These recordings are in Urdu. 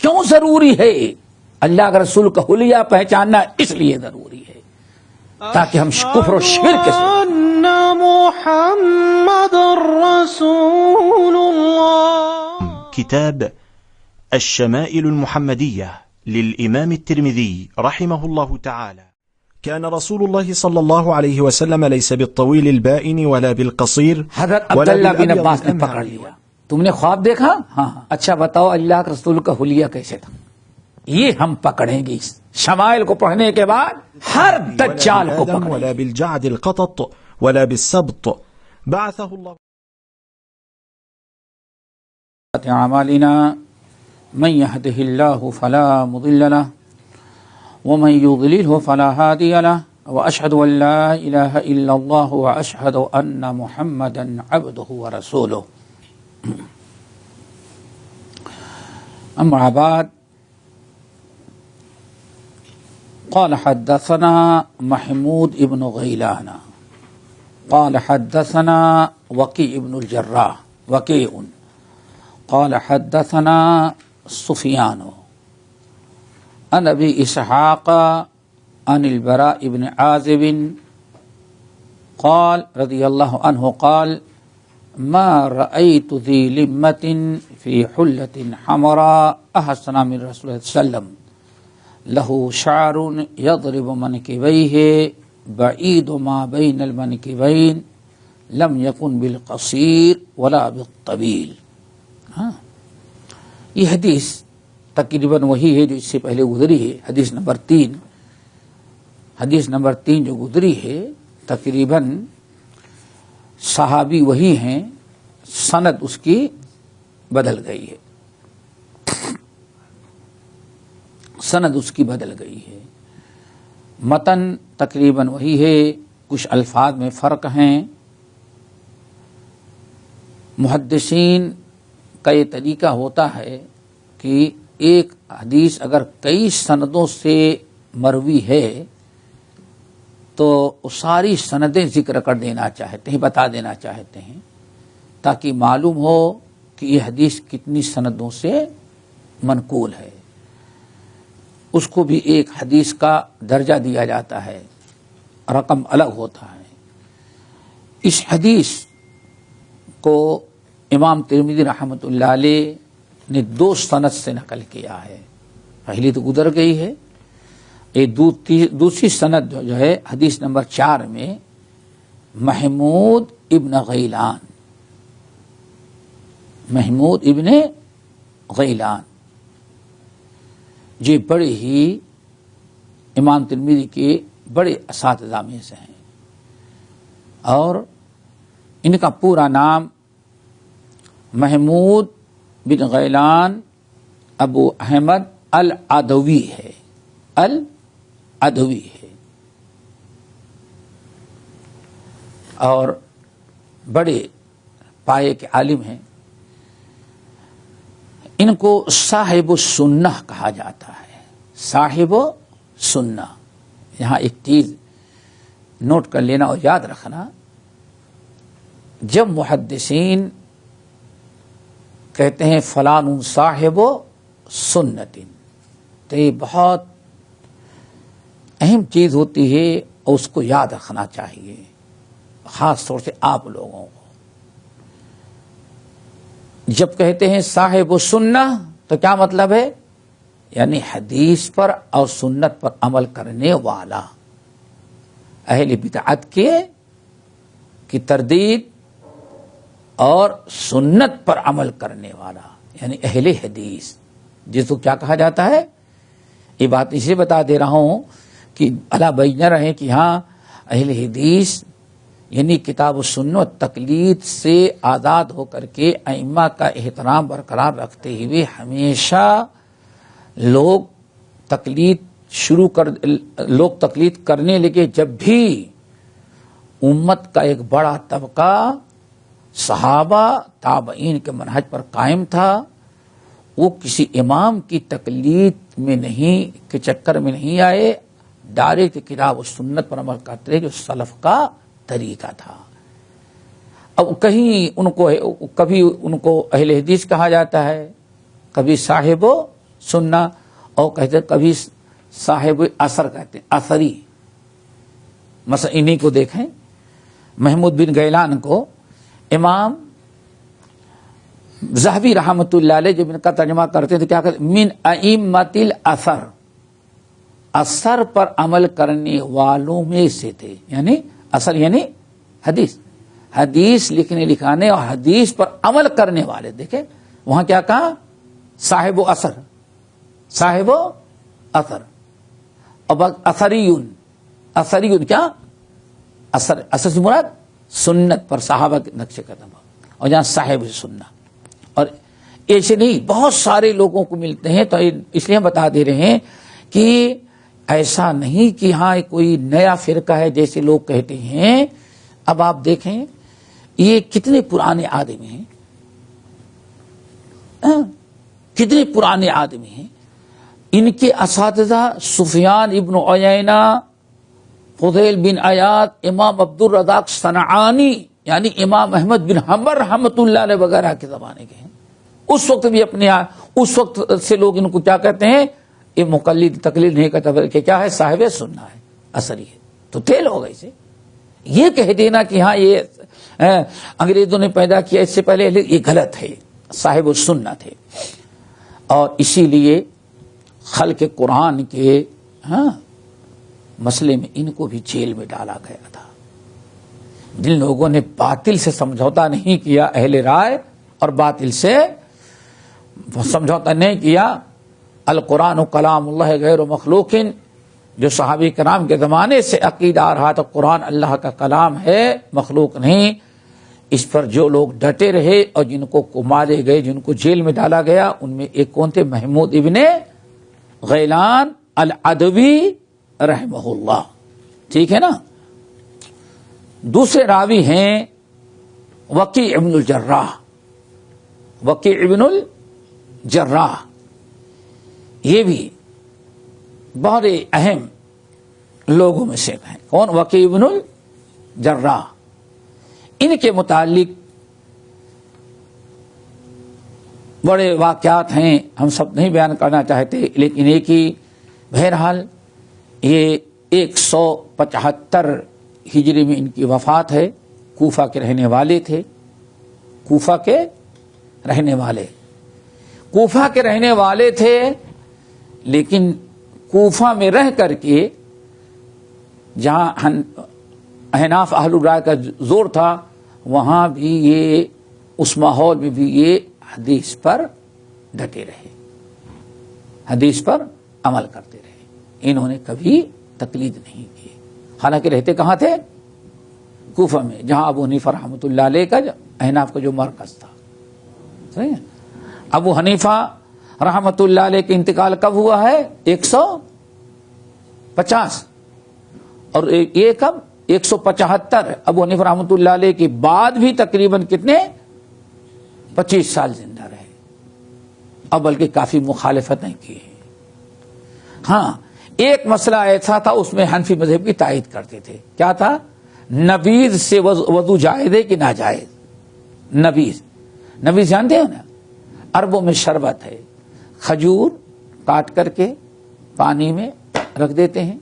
کیوں ضروری ہے؟ اللہ کے رسول کا حلیہ پہچاننا اس لیے ضروری ہے تاکہ ہم کفر و شرک سے محمد رسول اللہ. كتاب الشمائل المحمدية للإمام الترمذي رحمه الله تعالى. كان رسول الله صلى الله عليه وسلم ليس بالطويل البائن ولا بالقصير. حضرت عبداللہ بن عباس نے پکڑ لیا. تم نے خواب دیکھا؟ ہاں. اچھا بتاؤ اللہ کے رسول کا حلیہ کیسے تھا؟ یہ ہم پکڑیں گے. شمائل کو پڑھنے کے بعد ہر دجال کو پکڑیں ولا بالجعد القطط ولا بالسبط بعثه الله. اعمالنا من يهده الله فلا مضل له ومن يضلله فلا هادي له واشهد ان لا اله الا الله واشهد ان محمدا عبده ورسوله. اما بعد قال حدثنا محمود ابن غيلان قال حدثنا وكيع بن الجراح وكيع قال حدثنا سفيان عن ابي اسحاق عن البراء بن عازب قال رضي الله عنه قال ما رأيت ذي لمة في حلة حمراء أحسن من رسول الله صلى الله عليه وسلم له شعر يضرب منكبيه بعيد ما بين المنكبين لم يكن بالقصير ولا بالطويل. ہاں یہ حدیث تقریباً وہی ہے جو اس سے پہلے گزری ہے. حدیث نمبر 3 جو گزری ہے تقریباً صحابی وہی ہیں، سند اس کی بدل گئی ہے. سند اس کی بدل گئی ہے. متن تقریباً وہی ہے، کچھ الفاظ میں فرق ہیں. محدثین کا یہ طریقہ ہوتا ہے کہ ایک حدیث اگر کئی سندوں سے مروی ہے تو ساری سندیں ذکر کر دینا چاہتے ہیں، بتا دینا چاہتے ہیں تاکہ معلوم ہو کہ یہ حدیث کتنی سندوں سے منقول ہے. اس کو بھی ایک حدیث کا درجہ دیا جاتا ہے، رقم الگ ہوتا ہے. اس حدیث کو امام ترمذی رحمۃ اللہ علیہ نے 2 سند سے نقل کیا ہے. پہلی تو گزر گئی ہے. یہ دوسری سند جو ہے حدیث نمبر 4 میں محمود ابن غیلان یہ بڑے ہی امام ترمذی کے بڑے اساتذہ میں سے ہیں، اور ان کا پورا نام محمود بن غیلان ابو احمد العدوی ہے. اور بڑے پائے کے عالم ہیں. ان کو صاحب السنہ کہا جاتا ہے. صاحب سنہ. یہاں ایک چیز نوٹ کر لینا اور یاد رکھنا، جب محدثین کہتے ہیں فلان صاحب سنت، تو یہ بہت اہم چیز ہوتی ہے اور اس کو یاد رکھنا چاہیے، خاص طور سے آپ لوگوں کو. جب کہتے ہیں صاحب سنہ تو کیا مطلب ہے؟ یعنی حدیث پر اور سنت پر عمل کرنے والا، اہل بدعت کی تردید اور سنت پر عمل کرنے والا، یعنی اہل حدیث، جس کو کیا کہا جاتا ہے. یہ بات اسے بتا دے رہا ہوں کہ اللہ بیان رہے کہ ہاں اہل حدیث یعنی کتاب و سنت تقلید سے آزاد ہو کر کے ائمہ کا احترام برقرار رکھتے ہوئے ہمیشہ لوگ تقلید کرنے لگے. جب بھی امت کا ایک بڑا طبقہ صحابہ تابعین کے منہج پر قائم تھا، وہ کسی امام کی تقلید میں نہیں کے چکر میں نہیں آئے، ڈائریکٹ کتاب و سنت پر عمل کرتے رہے جو سلف کا طریقہ تھا. اب کبھی ان کو اہل حدیث کہا جاتا ہے، کبھی صاحب سننا، اور کہتے کبھی صاحب اثر کہتے ہیں، اثری. مثلا انہی کو دیکھیں، محمود بن غیلان کو امام ذہبی رحمۃ اللہ علیہ جب ان کا ترجمہ کرتے تو کیا کہتے؟ من ائمۃ الاثر، اثر پر عمل کرنے والوں میں سے تھے. یعنی اثر یعنی حدیث، حدیث لکھنے لکھانے اور حدیث پر عمل کرنے والے. دیکھیں وہاں کیا کہا؟ صاحب و اثر، صاحب و اثر. اب اثریون، اثریون کیا؟ اثر، اثر سے مراد سنت پر صحابہ کے نقش قدم، اور جہاں صاحب سننا. اور ایسے نہیں بہت سارے لوگوں کو ملتے ہیں، تو اس لیے ہم بتا دے رہے ہیں کہ ایسا نہیں کہ ہاں کوئی نیا فرقہ ہے جیسے لوگ کہتے ہیں. اب آپ دیکھیں یہ کتنے پرانے آدمی ہیں، کتنے پرانے آدمی ہیں. ان کے اساتذہ سفیان ابن عیینہ، فضیل بن عیاض، امام عبد الرزاق صنعانی، یعنی امام احمد بن حنبل رحمۃ اللہ علیہ وغیرہ کے زمانے کے ہیں. اس وقت بھی اپنے اس وقت سے لوگ ان کو کیا کہتے ہیں؟ یہ مقلد تقلید نہیں کرتا بلکہ کیا ہے؟ صاحب سننا ہے، اثری ہے. تو تھے لوگ ایسے. یہ کہہ دینا کہ ہاں یہ انگریزوں نے پیدا کیا اس سے پہلے، یہ غلط ہے. صاحب سننا تھے. اور اسی لیے خلق قرآن کے مسئلے میں ان کو بھی جیل میں ڈالا گیا تھا. جن لوگوں نے باطل سے سمجھوتا نہیں کیا، اہل رائے اور باطل سے سمجھوتا نہیں کیا. القرآن کلام اللہ غیر مخلوق، جو صحابہ کرام کے زمانے سے عقیدہ آ رہا تھا قرآن اللہ کا کلام ہے، مخلوق نہیں. اس پر جو لوگ ڈٹے رہے اور جن کو مارے گئے، جن کو جیل میں ڈالا گیا، ان میں ایک کون تھے؟ محمود ابن غیلان العدوی رحمہ اللہ. ٹھیک ہے نا. دوسرے راوی ہیں وکیع ابن الجراح. وکیع ابن الجراح یہ بھی بہت اہم لوگوں میں سے ہیں. کون؟ وکیع ابن الجراح. ان کے متعلق بڑے واقعات ہیں، ہم سب نہیں بیان کرنا چاہتے، لیکن ایک ہی بہرحال یہ 175 ہجری میں ان کی وفات ہے. کوفہ کے رہنے والے تھے. کوفہ کے رہنے والے، کوفہ کے رہنے والے تھے، لیکن کوفہ میں رہ کر کے جہاں احناف اہل الرائے کا زور تھا، وہاں بھی یہ اس ماحول میں بھی یہ حدیث پر ڈٹے رہے، حدیث پر عمل کرتے رہے. انہوں نے کبھی تقلید نہیں کی. حالانکہ رہتے کہاں تھے؟ کوفہ میں، جہاں ابو حنیفہ رحمۃ اللہ علیہ کا احناف کا جو مرکز تھا. صحیح ہے. ابو حنیفہ رحمۃ اللہ علیہ کا انتقال کب ہوا ہے؟ 150. اور یہ کب؟ 175. ابو حنیفہ رحمۃ اللہ علیہ کے بعد بھی تقریباً کتنے؟ 25 سال زندہ رہے، اور بلکہ کافی مخالفتیں کی. ہاں ایک مسئلہ ایسا تھا اس میں حنفی مذہب کی تائید کرتے تھے. کیا تھا؟ نبیذ سے وضو جائز ہے کہ ناجائز؟ نبیذ، نبیذ جانتے ہیں نا؟ عربوں میں شربت ہے، کھجور کاٹ کر کے پانی میں رکھ دیتے ہیں،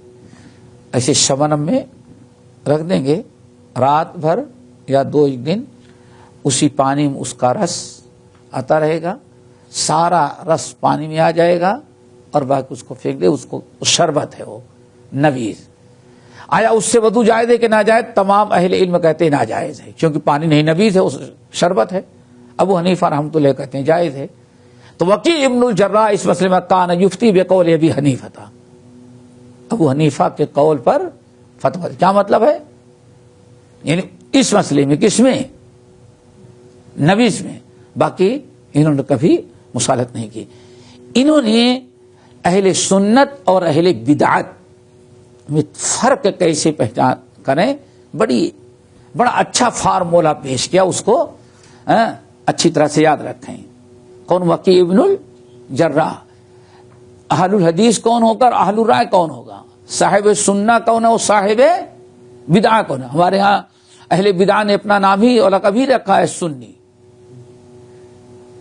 ایسے شبنم میں رکھ دیں گے، رات بھر یا 2 دن اسی پانی میں اس کا رس آتا رہے گا، سارا رس پانی میں آ جائے گا اور باقی اس کو پھینک دے. اس کو شربت ہے وہ نبیذ. آیا اس سے وضو جائز ہے کہ ناجائز؟ تمام اہل علم کہتے ہیں ناجائز ہے، کیونکہ پانی نہیں نبیذ ہے، اس شربت ہے. ابو حنیفہ رحمۃ اللہ کہتے ہیں جائز ہے. تو وکیع ابن الجراح اس مسئلے میں کان یفتی بقول ابی حنیفہ تھا، ابو حنیفہ کے قول پر فتویٰ. کیا مطلب ہے؟ یعنی اس مسئلے میں، کس میں؟ نبیذ میں. باقی انہوں نے کبھی مصالحت نہیں کی. انہوں نے اہل سنت اور اہل بدعت میں فرق کیسے پہچان کریں، بڑا اچھا فارمولہ پیش کیا. اس کو اچھی طرح سے یاد رکھیں. کون؟ وکیع ابن الجراح. اہل الحدیث کون ہوگا اور اہل الرائے کون ہوگا؟ صاحب سنہ کون ہے اور صاحب بدعہ کون ہے؟ ہمارے ہاں اہل بدعہ نے اپنا نام ہی اور لقب ہی رکھا ہے سنی.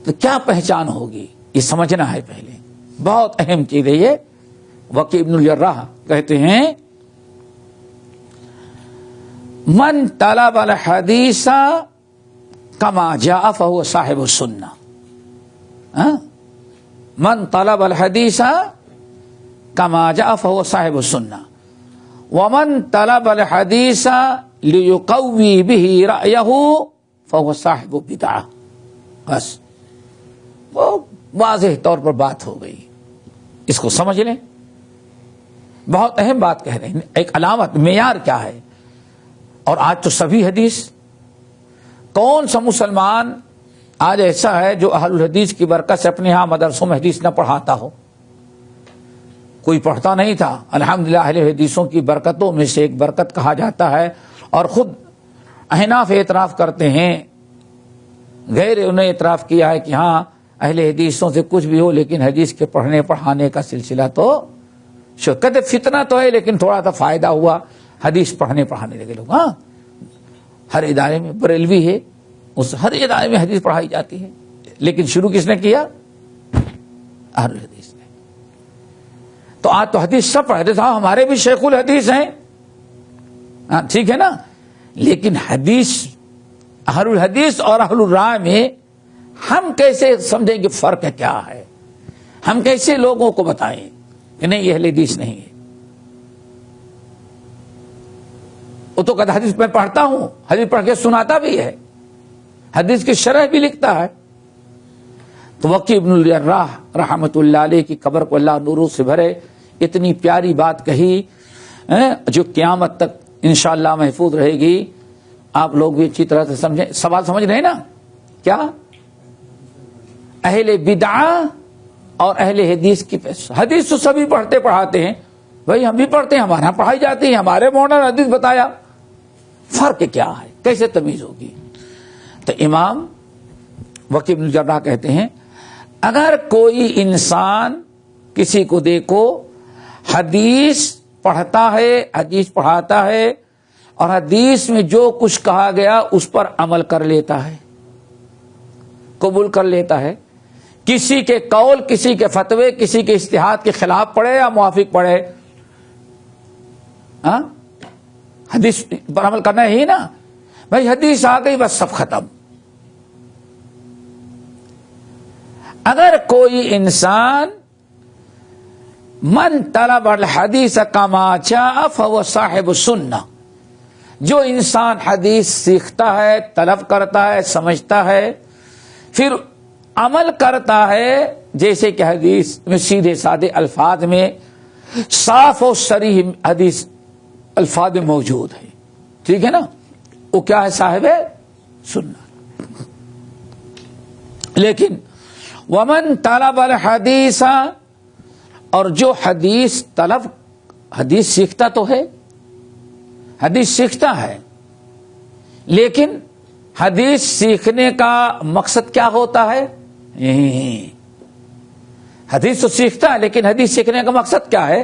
تو کیا پہچان ہوگی یہ سمجھنا ہے پہلے. بہت اہم چیز ہے یہ. وکی ابن الجراح کہتے ہیں من طلب الحدیث کما جاء فهو صاحب السنہ. من طلب الحدیث کما جاء فهو صاحب السنہ ومن طلب الحدیث لیقوی به رأیہ فهو صاحب بدعہ. بس وہ واضح طور پر بات ہو گئی. اس کو سمجھ لیں. بہت اہم بات کہہ رہے ہیں. ایک علامت معیار کیا ہے. اور آج تو سبھی حدیث. کون سا مسلمان آج ایسا ہے جو اہل الحدیث کی برکت سے اپنے ہاں مدرسوں میں حدیث نہ پڑھاتا ہو؟ کوئی پڑھتا نہیں تھا. الحمدللہ اہل حدیثوں کی برکتوں میں سے ایک برکت کہا جاتا ہے. اور خود احناف اعتراف کرتے ہیں, غیر انہیں اعتراف کیا ہے کہ ہاں اہل حدیثوں سے کچھ بھی ہو لیکن حدیث کے پڑھنے پڑھانے کا سلسلہ تو کہتے فتنہ تو ہے لیکن تھوڑا سا فائدہ ہوا حدیث پڑھنے پڑھانے لگے لوگ. ہاں ہر ادارے میں بریلوی ہے, اس ہر ادارے میں حدیث پڑھائی جاتی ہے, لیکن شروع کس نے کیا؟ اہل حدیث نے. تو آج تو حدیث سب پڑھتے تھے. ہمارے بھی شیخ الحدیث ہیں, ہاں ٹھیک ہے نا, لیکن حدیث اہل الحدیث اور اہل الرائے میں ہم کیسے سمجھیں کہ فرق کیا ہے؟ ہم کیسے لوگوں کو بتائیں کہ نہیں یہ اہل حدیث نہیں ہے؟ وہ تو کہتا حدیث میں پڑھتا ہوں, حدیث پڑھ کے سناتا بھی ہے, حدیث کی شرح بھی لکھتا ہے. تو وکی ابن الجراح رحمت اللہ علیہ کی قبر کو اللہ نوروں سے بھرے. اتنی پیاری بات کہی جو قیامت تک انشاءاللہ محفوظ رہے گی. آپ لوگ بھی اچھی طرح سے سمجھیں. سوال سمجھ رہے ہیں نا؟ کیا اہل بدعہ اور اہل حدیث کی حدیث تو سبھی پڑھتے پڑھاتے ہیں. بھائی ہم بھی پڑھتے ہیں, ہمارے یہاں پڑھائی جاتی ہے, ہمارے مولانا حدیث بتایا. فرق کیا ہے؟ کیسے تمیز ہوگی؟ تو امام وکی بن الجراح کہتے ہیں اگر کوئی انسان کسی کو دیکھو حدیث پڑھتا ہے, حدیث پڑھاتا ہے اور حدیث میں جو کچھ کہا گیا اس پر عمل کر لیتا ہے, قبول کر لیتا ہے, کسی کے قول, کسی کے فتوے, کسی کے اجتہاد کے خلاف پڑھے یا موافق پڑھے, ہاں حدیث پر عمل کرنا ہی نا. بھائی حدیث آ گئی بس سب ختم. اگر کوئی انسان من طلب الحدیث کما جاء فهو صاحب سنہ, جو انسان حدیث سیکھتا ہے, طلب کرتا ہے, سمجھتا ہے, پھر عمل کرتا ہے, جیسے کہ حدیث میں سیدھے سادے الفاظ میں صاف و صریح حدیث الفاظ میں موجود ہے, ٹھیک ہے نا, وہ کیا ہے؟ صاحب سنہ. لیکن ومن طلب الحدیث, اور جو حدیث طلب, حدیث سیکھتا تو ہے, حدیث سیکھتا ہے, لیکن حدیث سیکھنے کا مقصد کیا ہوتا ہے؟ حدیث تو سیکھتا ہے لیکن حدیث سیکھنے کا مقصد کیا ہے؟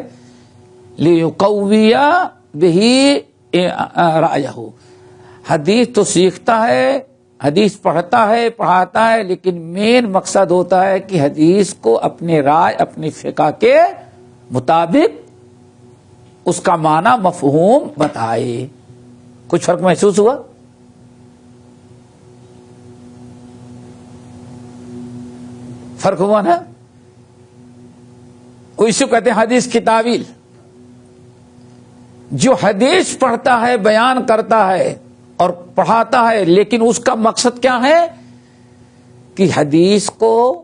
لیقوی بہ رأیہ. حدیث تو سیکھتا ہے, حدیث پڑھتا ہے, پڑھاتا ہے, لیکن مین مقصد ہوتا ہے کہ حدیث کو اپنے رائے, اپنی فقہ کے مطابق اس کا معنی مفہوم بتائے. کچھ فرق محسوس ہوا؟ فرق ہوا نا؟ وہ اسے کہتے ہیں حدیث کی تعویل. جو حدیث پڑھتا ہے, بیان کرتا ہے اور پڑھاتا ہے, لیکن اس کا مقصد کیا ہے کہ حدیث کو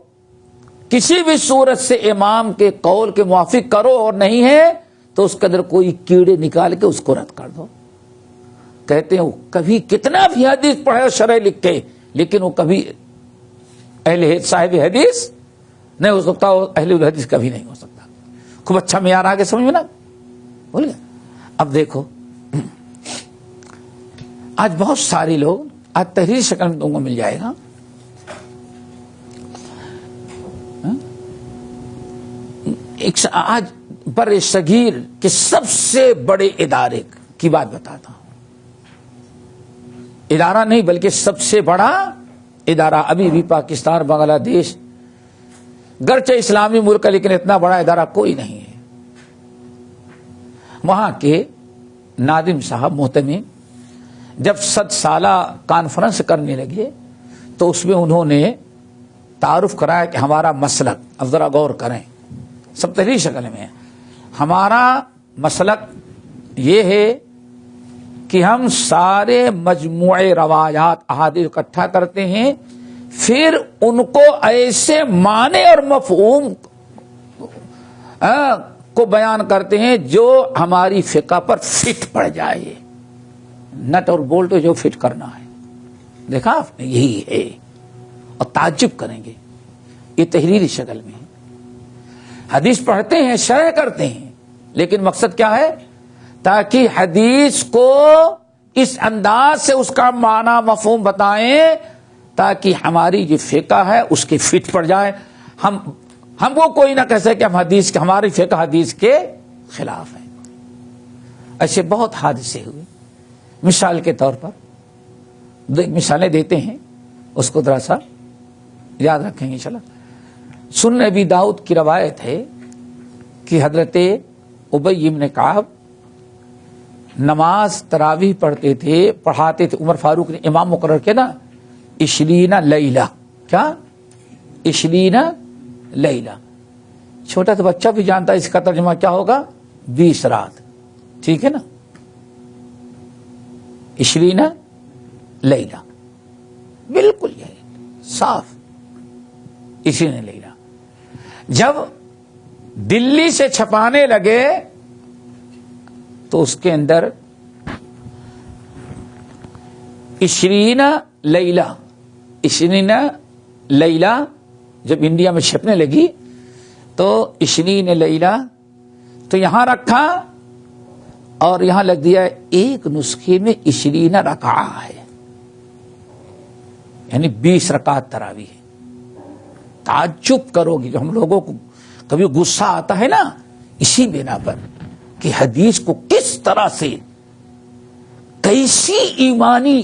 کسی بھی صورت سے امام کے قول کے موافق کرو, اور نہیں ہے تو اس کے اندر کوئی کیڑے نکال کے اس کو رد کر دو. کہتے ہیں وہ کبھی کتنا بھی حدیث پڑھے اور شرح لکھے, لیکن وہ کبھی صاحب حدیث نہیں ہو سکتا, اہل الحدیث کبھی نہیں ہو سکتا. خوب اچھا معیار آگے سمجھ میں نا بول گیا. اب دیکھو آج بہت سارے لوگ, آج تحریر شکل میں تم کو مل جائے گا, آج بر صغیر کے سب سے بڑے ادارے کی بات بتاتا ہوں. ادارہ نہیں بلکہ سب سے بڑا ادارہ ابھی بھی پاکستان, بنگلہ دیش گرچہ اسلامی ملک ہے لیکن اتنا بڑا ادارہ کوئی نہیں ہے. وہاں کے ناظم صاحب محتمم جب 100 سالہ کانفرنس کرنے لگے تو اس میں انہوں نے تعارف کرایا کہ ہمارا مسلک، اب ذرا غور کریں، سب تحریر شکل میں ہے، ہمارا مسلک یہ ہے کہ ہم سارے مجموعے روایات احادیث اکٹھا کرتے ہیں، پھر ان کو ایسے معنی اور مفہوم کو بیان کرتے ہیں جو ہماری فقہ پر فٹ پڑ جائے، نٹ اور بولٹ جو فٹ کرنا ہے. دیکھا آپ نے، یہی ہے. اور تعجب کریں گے، یہ تحریری شکل میں ہے. حدیث پڑھتے ہیں، شرح کرتے ہیں، لیکن مقصد کیا ہے؟ تاکہ حدیث کو اس انداز سے اس کا معنی مفہوم بتائیں تاکہ ہماری جو فقہ ہے اس کے فٹ پڑ جائے. ہم کو کوئی نہ کہہ سکے کہ ہم حدیث کے، ہماری فقہ حدیث کے خلاف ہے. ایسے بہت حادثے ہوئے. مثال کے طور پر مثالیں دیتے ہیں، اس کو ذرا سا یاد رکھیں گے انشاءاللہ. سنن ابی داؤد کی روایت ہے کہ حضرت ابی بن کعب نماز تراویح پڑھاتے تھے. عمر فاروق نے امام مقرر کیا نا، 20 لیلہ. کیا 20 لیلہ؟ چھوٹا تو بچہ بھی جانتا ہے اس کا ترجمہ کیا ہوگا، 20 رات. ٹھیک ہے نا، 20 لیلہ بالکل یہ صاف 20 لیلہ. جب دلی سے چھپانے لگے تو اس کے اندر 20 لیلہ جب انڈیا میں چھپنے لگی تو 20 لیلہ تو یہاں رکھا اور یہاں لگ دیا ایک نسخے میں 20 رکعہ ہے، یعنی 20 رکعت تراویح ہے. تعجب کرو گی. جو ہم لوگوں کو کبھی غصہ آتا ہے نا اسی بنا پر کہ حدیث کو کس طرح سے، کیسی ایمانی،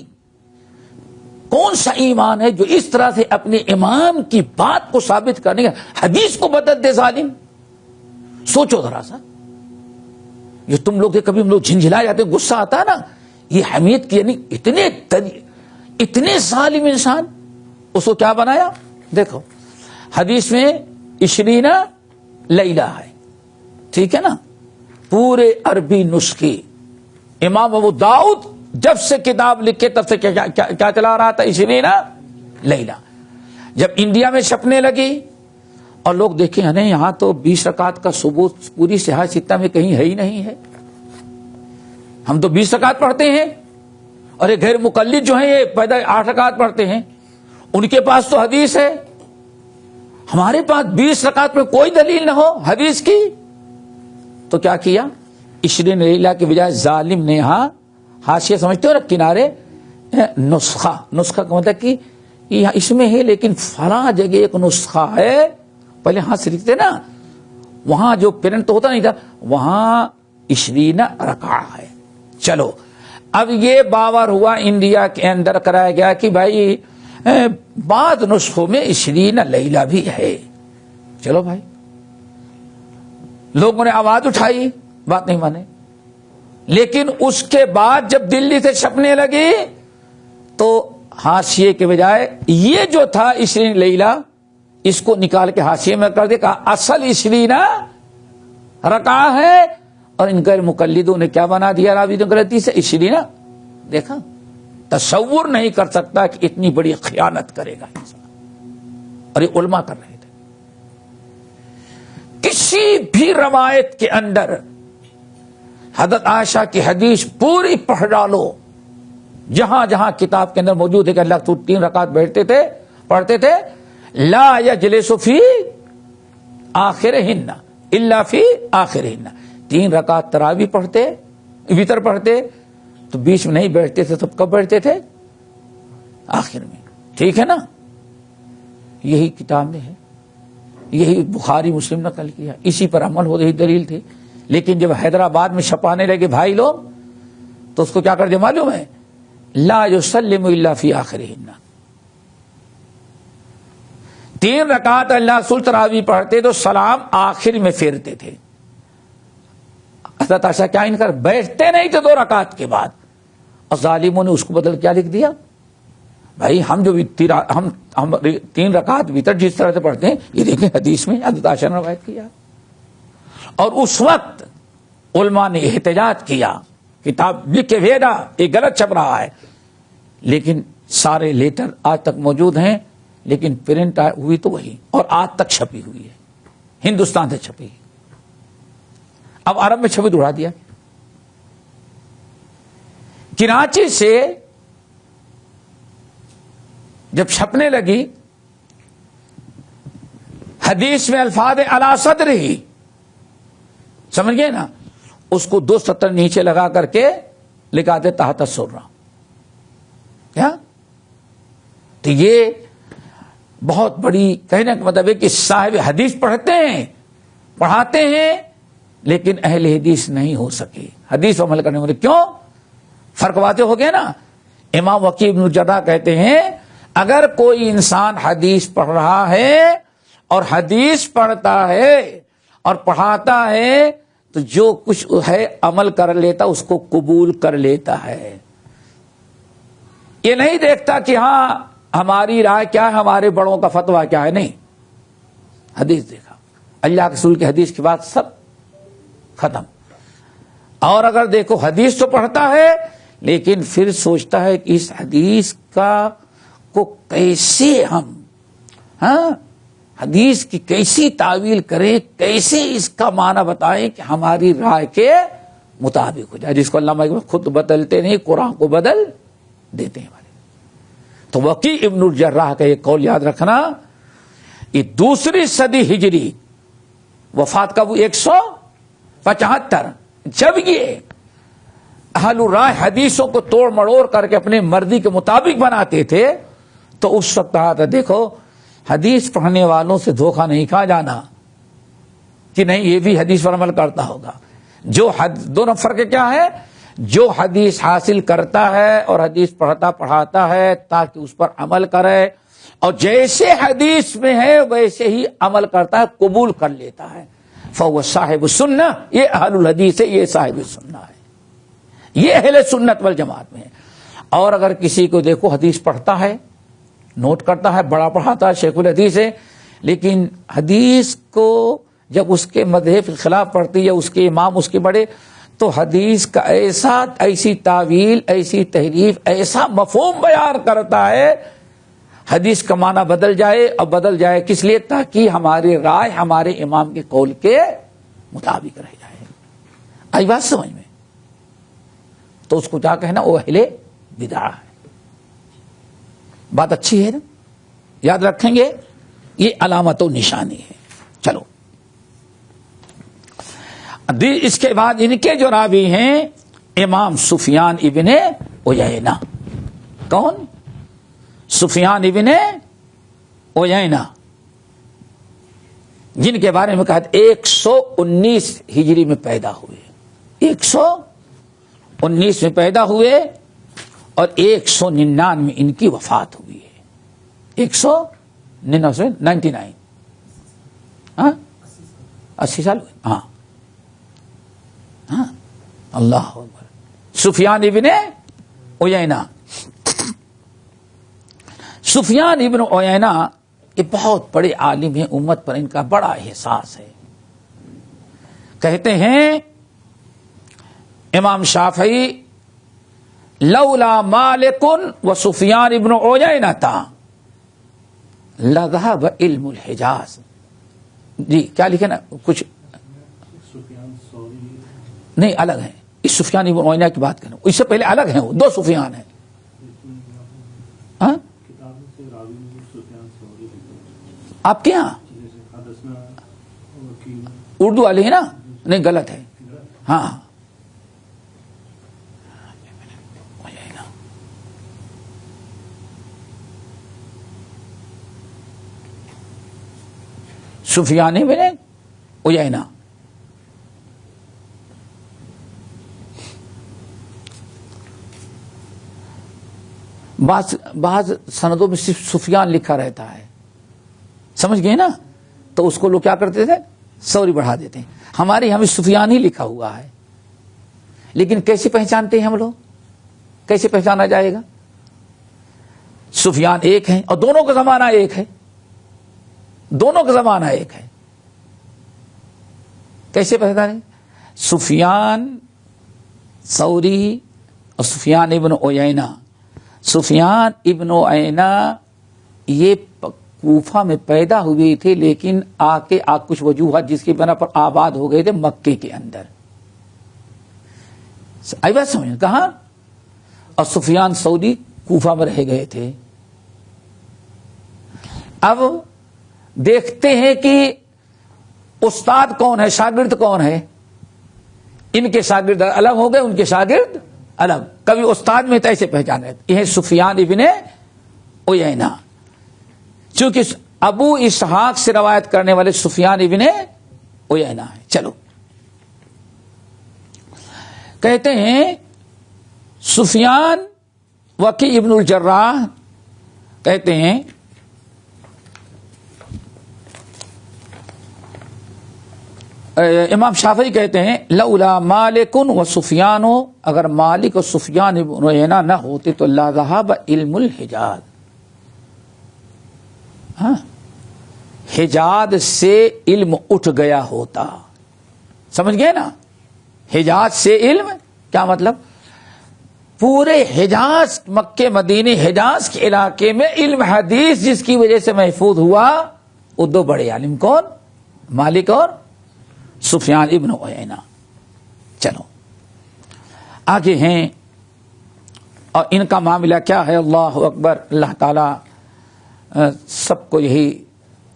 کون سا ایمان ہے جو اس طرح سے اپنے امام کی بات کو ثابت کرنے کا حدیث کو بدل دے ظالم. سوچو ذرا سا. یہ تم لوگ کبھی ہم لوگ جھنجھلا جاتے، غصہ آتا ہے نا، یہ حمیت کی، یعنی اتنے ظالم انسان. اس کو کیا بنایا؟ دیکھو حدیث میں 20 لیلہ ہے، ٹھیک ہے نا، پورے عربی نسخے. امام ابو داؤد جب سے کتاب لکھے تب سے کیا چلا رہا تھا؟ 20 لیلہ. جب انڈیا میں چھپنے لگی اور لوگ دیکھیں نہیں یہاں تو 20 رکعت کا ثبوت پوری سیاہ ستہ میں کہیں ہے ہی نہیں ہے، ہم تو 20 رکعت پڑھتے ہیں، اور یہ غیر مقلد جو ہیں یہ پیدا 8 رکعت پڑھتے ہیں، ان کے پاس تو حدیث ہے، ہمارے پاس 20 رکعت میں کوئی دلیل نہ ہو حدیث کی. تو کیا کیا؟ 20 لیلہ کے بجائے ظالم نے یہاں حاشیہ سمجھتے ہو نا، کنارے نسخہ کا مطلب کہ یہ اس میں ہے لیکن فلاں جگہ ایک نسخہ ہے. پہلے ہاتھ سے لکھتے نا، وہاں جو پرنٹ تو ہوتا نہیں تھا، وہاں 20 رکعہ ہے. چلو اب یہ باور ہوا انڈیا کے اندر کرایا گیا کہ بھائی بعض نسخوں میں 20 لیلہ بھی ہے. چلو بھائی، لوگوں نے آواز اٹھائی، بات نہیں مانے. لیکن اس کے بعد جب دلی سے چھپنے لگی تو حاشیے کے بجائے یہ جو تھا 20 لیلہ اس کو نکال کے حاشیے میں کر دے، کہا اصل 20 رکعہ ہے، اور ان غیر مقلدوں نے کیا بنا دیا راوی نے غلطی سے 20. دیکھا، تصور نہیں کر سکتا کہ اتنی بڑی خیانت کرے گا انسان، اور یہ علماء کر رہے تھے. کسی بھی روایت کے اندر حضرت عائشہ کی حدیث پوری پڑھ ڈالو، جہاں جہاں کتاب کے اندر موجود ہے کہ اللہ تو 3 رکعت بیٹھتے تھے، پڑھتے تھے، لا یجلس فی آخرہن الا فی آخرہن. 3 رکعت تراویح پڑھتے، وتر پڑھتے تو بیچ میں نہیں بیٹھتے تھے، تو کب بیٹھتے تھے؟ آخر میں. ٹھیک ہے نا، یہی کتاب میں ہے، یہی بخاری مسلم نقل کیا، اسی پر عمل ہو رہی دلیل تھی. لیکن جب حیدرآباد میں چھپانے لگے بھائی لوگ تو اس کو کیا کر دیا معلوم ہے؟ لا یسلم الا فی آخرہن. 3 رکعت اللہ رسول تراویح پڑھتے تو سلام آخر میں پھیرتے تھے. حضرت عائشہ کیا انکار، بیٹھتے نہیں تھے 2 رکعت کے بعد. اور ظالموں نے اس کو بدل کیا لکھ دیا، بھائی ہم جو 3 رکعت وتر جس طرح سے پڑھتے ہیں، یہ دیکھیں حدیث میں حضرت عائشہ نے روایت کیا. اور اس وقت علماء نے احتجاج کیا، کتاب لکھ کے بھیجا یہ غلط چھپ رہا ہے، لیکن سارے لیٹر آج تک موجود ہیں، لیکن پرنٹ ہوئی تو وہی، اور آج تک چھپی ہوئی ہے، ہندوستان سے چھپی. اب عرب میں چھپی اڑا دیا. کراچی سے جب چھپنے لگی حدیث میں الفاظ علی صدرہ، سمجھ گئے نا، اس کو 2 سطر نیچے لگا کر کے لکھاتے تحت السرہ. کیا تو یہ بہت بڑی کہنے کا مطلب ہے کہ صاحب حدیث پڑھاتے ہیں لیکن اہل حدیث نہیں ہو سکے حدیث پر عمل کرنے والے. کیوں؟ فرق واضح ہو گیا نا. امام وکیع بن الجراح کہتے ہیں اگر کوئی انسان حدیث پڑھ رہا ہے اور حدیث پڑھتا ہے اور پڑھاتا ہے تو جو کچھ ہے عمل کر لیتا اس کو قبول کر لیتا ہے. یہ نہیں دیکھتا کہ ہاں ہماری رائے کیا ہے، ہمارے بڑوں کا فتویٰ کیا ہے. نہیں، حدیث دیکھا، اللہ کے رسول کی حدیث کے بعد سب ختم. اور اگر دیکھو حدیث تو پڑھتا ہے لیکن پھر سوچتا ہے کہ اس حدیث کو کیسے ہم حدیث کی کیسی تعویل کریں، کیسے اس کا معنی بتائیں کہ ہماری رائے کے مطابق ہو جائے، جس کو علامہ اقبال خود بدلتے نہیں قرآن کو بدل دیتے ہیں. تو وکیع ابن الجراح کا یہ قول یاد رکھنا. یہ 2 صدی ہجری، وفات کا وہ 175، جب یہ اہل الرائے حدیثوں کو توڑ مڑوڑ کر کے اپنے مرضی کے مطابق بناتے تھے تو اس وقت کہا تھا دیکھو حدیث پڑھنے والوں سے دھوکہ نہیں کھا جانا کہ نہیں یہ بھی حدیث پر عمل کرتا ہوگا. دونوں فرق کیا ہے؟ جو حدیث حاصل کرتا ہے اور حدیث پڑھاتا ہے تاکہ اس پر عمل کرے، اور جیسے حدیث میں ہے ویسے ہی عمل کرتا ہے، قبول کر لیتا ہے. فهو صاحب السنہ، یہ اہل الحدیث ہے، یہ صاحب السنہ ہے، یہ اہل سنت والجماعت میں ہے. اور اگر کسی کو دیکھو حدیث پڑھتا ہے، نوٹ کرتا ہے، بڑا پڑھاتا ہے، شیخ الحدیث ہے، لیکن حدیث کو جب اس کے مذہب کے خلاف پڑھتی ہے، اس کے امام اس کے بڑے، تو حدیث کا ایسی تعویل، ایسی تحریف، ایسا مفہوم بیان کرتا ہے، حدیث کا معنی بدل جائے. اور بدل جائے کس لیے؟ تاکہ ہماری رائے ہمارے امام کے قول کے مطابق رہ جائے. آئی بات سمجھ میں؟ تو اس کو کیا کہنا؟ وہ اہل بدعہ ہے. بات اچھی ہے نا؟ یاد رکھیں گے، یہ علامت و نشانی ہے. چلو اس کے بعد ان کے جو راوی ہیں امام سفیان ابن عیینہ. کون؟ سفیان ابن عیینہ، جن کے بارے میں کہا 119 ہجری میں پیدا ہوئے، 119 میں پیدا ہوئے اور 199 میں ان کی وفات ہوئی ہے. 199 ہاں 80 سال ہوئے. ہاں اللہ اکبر. سفیان ابن عیینہ. سفیان ابن عیینہ یہ بہت بڑے عالم ہیں، امت پر ان کا بڑا احساس ہے. کہتے ہیں امام شافعی لولا مالک و سفیان ابن عیینہ لذهب علم الحجاز. جی کیا لکھے نا کچھ نہیں، الگ ہیں. اس سفیان ابن عیینہ کی بات کریں، اس سے پہلے الگ ہیں، وہ 2 سفیان ہیں. ہاں آپ کے یہاں اردو والے ہیں نا؟ نہیں غلط ہے. ہاں سفیان ابن عیینہ. بعض سندوں میں صرف سفیان لکھا رہتا ہے، سمجھ گئے نا؟ تو اس کو لوگ کیا کرتے تھے؟ سوری بڑھا دیتے ہیں. ہمارے یہاں بھی سفیان ہی لکھا ہوا ہے، لیکن کیسے پہچانتے ہیں ہم لوگ؟ کیسے پہچانا جائے گا؟ سفیان ایک ہے اور دونوں کا زمانہ ایک ہے، دونوں کا زمانہ ایک ہے. کیسے پہچانے؟ سفیان ثوری اور سفیان ابن عیینہ. سفیان ابن عیینہ یہ کوفہ میں پیدا ہوئے تھے، لیکن کچھ وجوہات جس کی بنا پر آباد ہو گئے تھے مکے کے اندر. آئی بات سمجھ؟ کہاں؟ اور سفیان ثوری کوفہ میں رہ گئے تھے. اب دیکھتے ہیں کہ استاد کون ہے، شاگرد کون ہے. ان کے شاگرد الگ ہو گئے، ان کے شاگرد الگ. کبھی استاد میں تو ایسے پہچانے، یہ سفیان ابن عیینہ. چونکہ ابو اسحاق سے روایت کرنے والے سفیان ابن عیینہ ہیں. چلو کہتے ہیں سفیان وکی ابن الجراح کہتے ہیں امام شافعی کہتے ہیں لولا مالک و سفیان، اگر مالک و سفیان ابن عیینہ نہ ہوتے تو لا ذهب علم الحجاز. ہاں، حجاز سے علم اٹھ گیا ہوتا. سمجھ گئے نا؟ حجاز سے علم کیا مطلب؟ پورے حجاز، مکے مدینے حجاز کے علاقے میں علم حدیث جس کی وجہ سے محفوظ ہوا، وہ دو بڑے عالم کون؟ مالک اور سفیان ابن عیینہ. چلو آگے ہیں، اور ان کا معاملہ کیا ہے؟ اللہ اکبر. اللہ تعالی سب کو یہی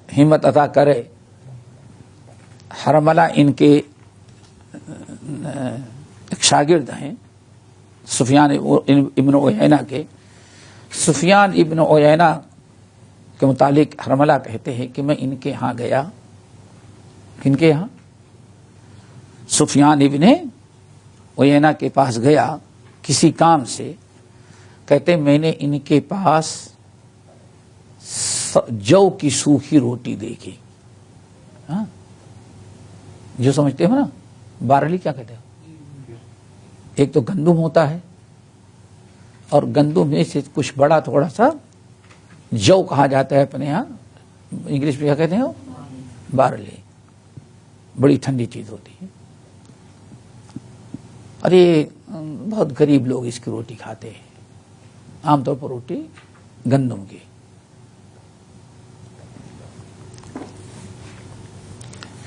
ہمت عطا کرے. حرملہ ان کے ایک شاگرد ہیں سفیان ابن عیینہ کے. سفیان ابن عیینہ کے متعلق حرملہ کہتے ہیں کہ میں ان کے ہاں گیا. ان کے ہاں سفیان ابن عیینہ کے پاس گیا کسی کام سے. کہتے میں نے ان کے پاس جو کی سوکھی روٹی دیکھی. ہاں، جو سمجھتے ہو نا بارلی کیا کہتے ہو؟ ایک تو گندم ہوتا ہے، اور گندم میں سے کچھ بڑا تھوڑا سا جو کہا جاتا ہے اپنے یہاں، انگلش میں کیا کہتے ہیں؟ بارلی. بڑی ٹھنڈی چیز ہوتی ہے. اور یہ بہت غریب لوگ اس کی روٹی کھاتے ہیں، عام طور پر روٹی گندم کی.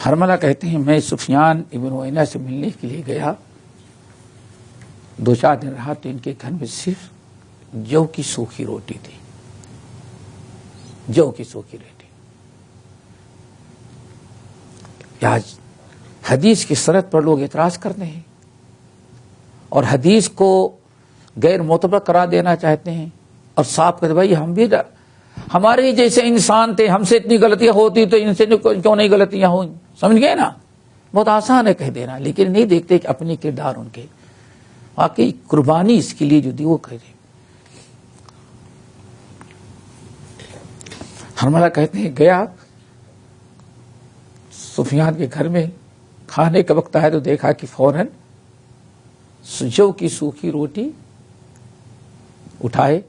حرملہ کہتے ہیں میں سفیان ابن عیینہ سے ملنے کے لیے گیا. 2-4 دن رہا تو ان کے گھر میں صرف جو کی سوکھی روٹی تھی. جو کی سوکھی روٹی. آج حدیث کی سرحد پر لوگ اعتراض کرتے ہیں اور حدیث کو غیر معتبر قرار دینا چاہتے ہیں، اور صاحب کہتے بھائی ہم بھی ہمارے جیسے انسان تھے، ہم سے اتنی غلطیاں ہوتی تو ان سے کیوں نہیں غلطیاں ہوئیں. سمجھ گئے نا؟ بہت آسان ہے کہہ دینا، لیکن نہیں دیکھتے کہ اپنے کردار ان کے واقعی قربانی اس کے لیے جو دی وہ کہہ دے. حرملہ کہتے ہیں گیا سفیان کے گھر میں، کھانے کا وقت آیا تو دیکھا کہ فوراً جو کی سوکھی روٹی اٹھائے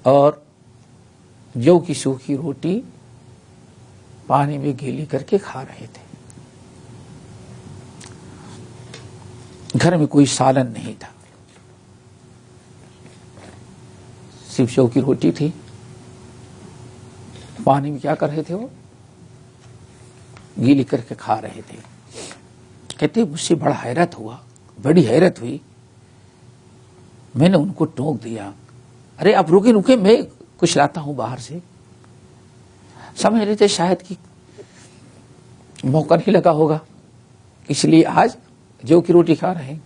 اور جو کی سوکھی روٹی پانی میں گیلی کر کے کھا رہے تھے. گھر میں کوئی سالن نہیں تھا، صرف جو کی روٹی تھی. پانی میں کیا کر رہے تھے؟ وہ گیلی کر کے کھا رہے تھے. کہتے مجھ سے بڑا حیرت ہوا، بڑی حیرت ہوئی. میں نے ان کو ٹوک دیا، ارے آپ رکے رکے، میں کچھ لاتا ہوں باہر سے. سمجھ رہے تھے شاید کہ موقع نہیں لگا ہوگا، اس لیے آج جو کی روٹی کھا رہے ہیں.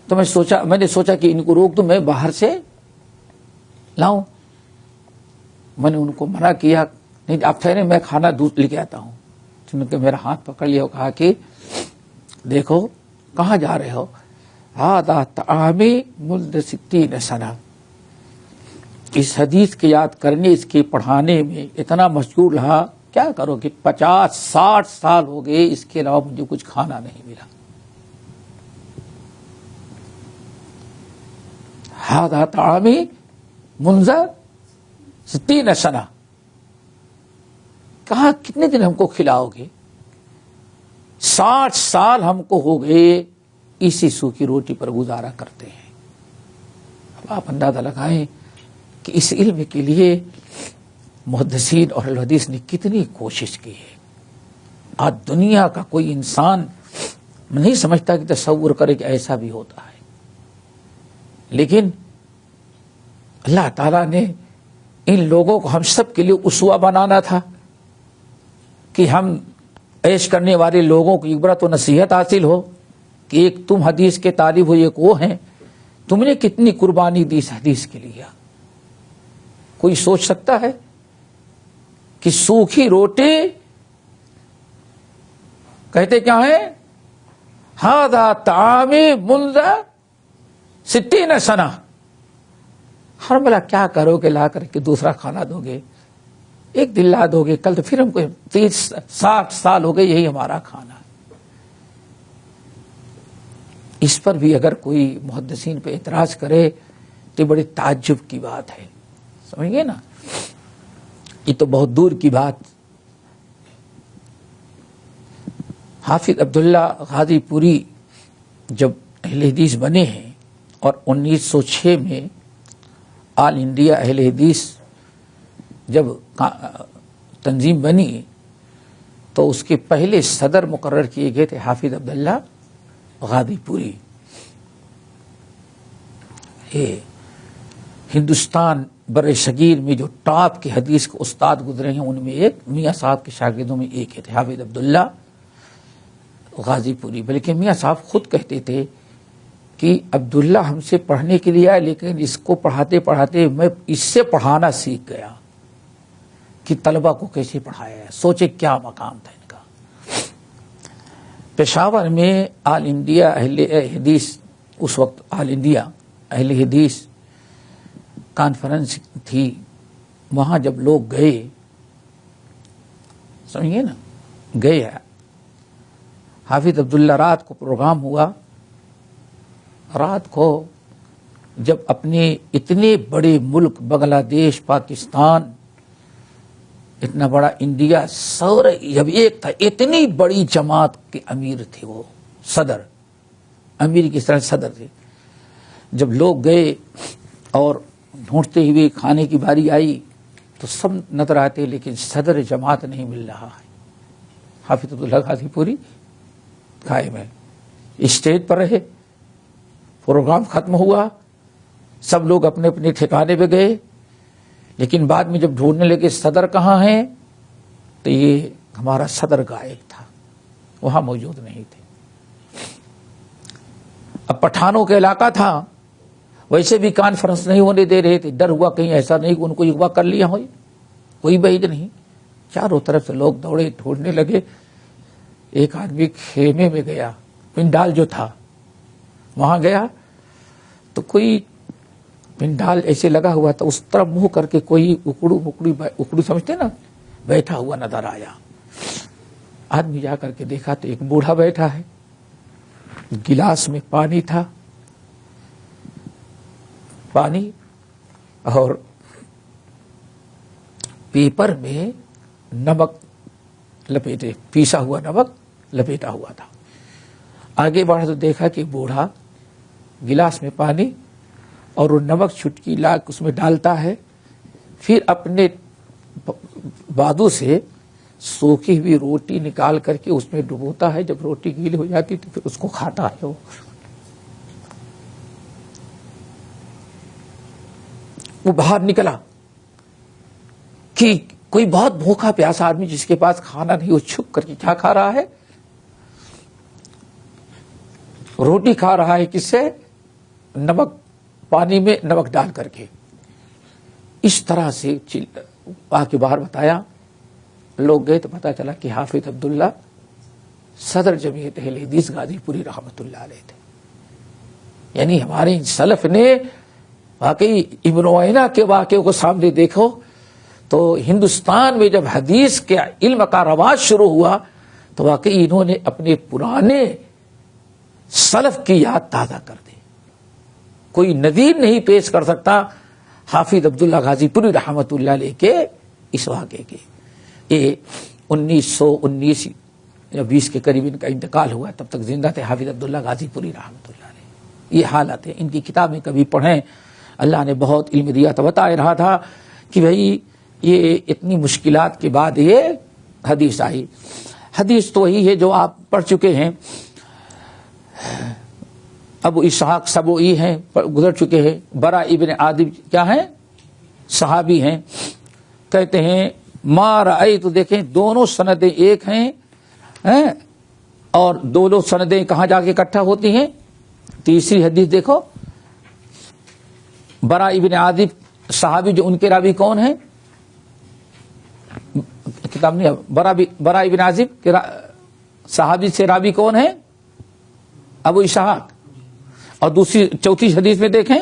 تو میں نے سوچا کہ ان کو روک دوں، میں باہر سے لاؤں. میں نے ان کو منع کیا، نہیں آپ ٹھہرے، میں کھانا دودھ لے کے آتا ہوں. انہوں نے میرا ہاتھ پکڑ لیا اور کہا کہ دیکھو کہاں جا رہے ہو؟ هذا طعامی منذ 60 سنہ. اس حدیث کے یاد کرنے، اس کے پڑھانے میں اتنا مشغول رہا، کیا کرو کہ 50-60 سال ہو گئے، اس کے علاوہ مجھے کچھ کھانا نہیں ملا۔ ھذا طعامی منذ 60 سنہ، کہا کتنے دن ہم کو کھلاؤ گے؟ 60 سال ہم کو ہو گئے اسی سوکھی روٹی پر گزارا کرتے ہیں۔ اب آپ اندازہ لگائیں کہ اس علم کے لیے محدثین اور اہل حدیث نے کتنی کوشش کی ہے۔ آج دنیا کا کوئی انسان نہیں سمجھتا کہ تصور کرے کہ ایسا بھی ہوتا ہے، لیکن اللہ تعالیٰ نے ان لوگوں کو ہم سب کے لیے اسوہ بنانا تھا کہ ہم عیش کرنے والے لوگوں کو عبرت و نصیحت حاصل ہو کہ ایک تم حدیث کے طالب ہو، ایک وہ ہیں، تم نے کتنی قربانی دی اس حدیث کے لیے۔ کوئی سوچ سکتا ہے کہ سوکھی روٹی کہتے کیا ہے؟ ھذا طعامی منذ 60 سنہ۔ ہر بلا کیا کرو کہ لا کر کے دوسرا کھانا دو گے، ایک دن لا دو گے، کل تو پھر ہم کو 30-60 سال ہو گئے یہی ہمارا کھانا۔ اس پر بھی اگر کوئی محدثین پہ اعتراض کرے تو بڑی تعجب کی بات ہے، سمجھ گئے نا؟ یہ تو بہت دور کی بات۔ حافظ عبداللہ غازی پوری جب اہل حدیث بنے ہیں اور 1906 میں آل انڈیا اہل حدیث جب تنظیم بنی تو اس کے پہلے صدر مقرر کیے گئے تھے حافظ عبداللہ غازی پوری۔ یہ ہندوستان بر صغیر میں جو ٹاپ کے حدیث کے استاد گزرے ہیں ان میں ایک میاں صاحب کے شاگردوں میں ایک تھے حافظ عبداللہ غازی پوری۔ بلکہ میاں صاحب خود کہتے تھے کہ عبداللہ ہم سے پڑھنے کے لیے آئے، لیکن اس کو پڑھاتے پڑھاتے میں اس سے پڑھانا سیکھ گیا کہ طلبہ کو کیسے پڑھایا ہے۔ سوچے کیا مقام تھا ان کا۔ پشاور میں آل انڈیا اہل حدیث، اس وقت آل انڈیا اہل حدیث کانفرنس تھی، وہاں جب لوگ گئے، سمجھئے نا، گئے، حافظ عبداللہ رات کو پروگرام ہوا، رات کو جب اپنے اتنے بڑے ملک بنگلہ دیش، پاکستان، اتنا بڑا انڈیا، جب ایک تھا، اتنی بڑی جماعت کے امیر تھے، وہ صدر، امیر کی طرح صدر تھے۔ جب لوگ گئے اور ڈھونڈتے ہوئے کھانے کی باری آئی تو سب نظر آتے، لیکن صدر جماعت نہیں مل رہا ہے۔ حافظ عبداللہ غازی پوری قائم ہے، اسٹیج پر رہے، پروگرام ختم ہوا، سب لوگ اپنے اپنے ٹھکانے پہ گئے، لیکن بعد میں جب ڈھونڈنے لگے صدر کہاں ہیں تو یہ ہمارا صدر غائب تھا، وہاں موجود نہیں تھے۔ اب پٹھانوں کا علاقہ تھا، ویسے بھی کانفرنس نہیں ہونے دے رہے تھے، ڈر ہوا کہیں ایسا نہیں کہ ان کو اغوا کر لیا ہو، کوئی بعید نہیں۔ چاروں طرف سے لوگ دوڑے، ڈھونڈنے لگے۔ ایک آدمی خیمے میں گیا، پنڈال جو تھا وہاں گیا تو کوئی پنڈال ایسے لگا ہوا تھا، اس طرف منہ کر کے کوئی اکڑو سمجھتے نا، بیٹھا ہوا نظر آیا۔ آدمی جا کر کے دیکھا تو ایک بوڑھا بیٹھا ہے، گلاس میں پانی تھا، پانی اور پیپر میں نمک لپیٹے، پیسا ہوا نمک لپیٹا ہوا تھا۔ آگے بڑھا تو دیکھا کہ بوڑھا گلاس میں پانی اور وہ نمک چھٹکی لا کے اس میں ڈالتا ہے، پھر اپنے بادو سے سوکھی ہوئی روٹی نکال کر کے اس میں ڈبوتا ہے، جب روٹی گیلی ہو جاتی تو پھر اس کو کھاتا ہے۔ وہ باہر نکلا کہ کوئی بہت بھوکا پیاسا آدمی جس کے پاس کھانا نہیں، وہ چھپ کر کے کیا کھا رہا ہے؟ روٹی کھا رہا ہے، کس سے؟ نمک، پانی میں نمک ڈال کر کے۔ اس طرح سے آ کے باہر بتایا، لوگ گئے تو پتا چلا کہ حافظ عبداللہ صدر جمعیت اہل حدیث غازی پوری رحمۃ اللہ علیہ تھے۔ یعنی ہمارے سلف نے واقعی ابن عیینہ کے واقعے کو سامنے دیکھو تو ہندوستان میں جب حدیث کے علم کا رواج شروع ہوا تو واقعی انہوں نے اپنے پرانے سلف کی یاد تازہ کر دی. کوئی نظیر نہیں پیش کر سکتا حافظ عبداللہ غازی پوری رحمت اللہ علیہ کے اس واقعے کے. یہ 1919 یا 20 کے قریب ان کا انتقال ہوا، تب تک زندہ تھے حافظ عبداللہ غازی پوری رحمت اللہ علیہ. یہ حالت ہے. ان کی کتابیں کبھی پڑھیں، اللہ نے بہت علم دیا. تو بتا رہا تھا کہ بھائی یہ اتنی مشکلات کے بعد یہ حدیث آئی. حدیث تو وہی ہے جو آپ پڑھ چکے ہیں. ابو اسحاق سبوئی ہیں، گزر چکے ہیں. برا ابن عازب کیا ہیں؟ صحابی ہیں. کہتے ہیں ما رأیت، دیکھیں دونوں سندیں ایک ہیں اور دونوں سندیں کہاں جا کے اکٹھا ہوتی ہیں؟ تیسری حدیث دیکھو. برا ابن عازب صحابی، جو ان کے راوی کون ہیں؟ کتاب نہیں، برا ابن عازب کے صحابی سے راوی کون ہے؟ ابو اسحاق. اور دوسری چوتھی حدیث میں دیکھیں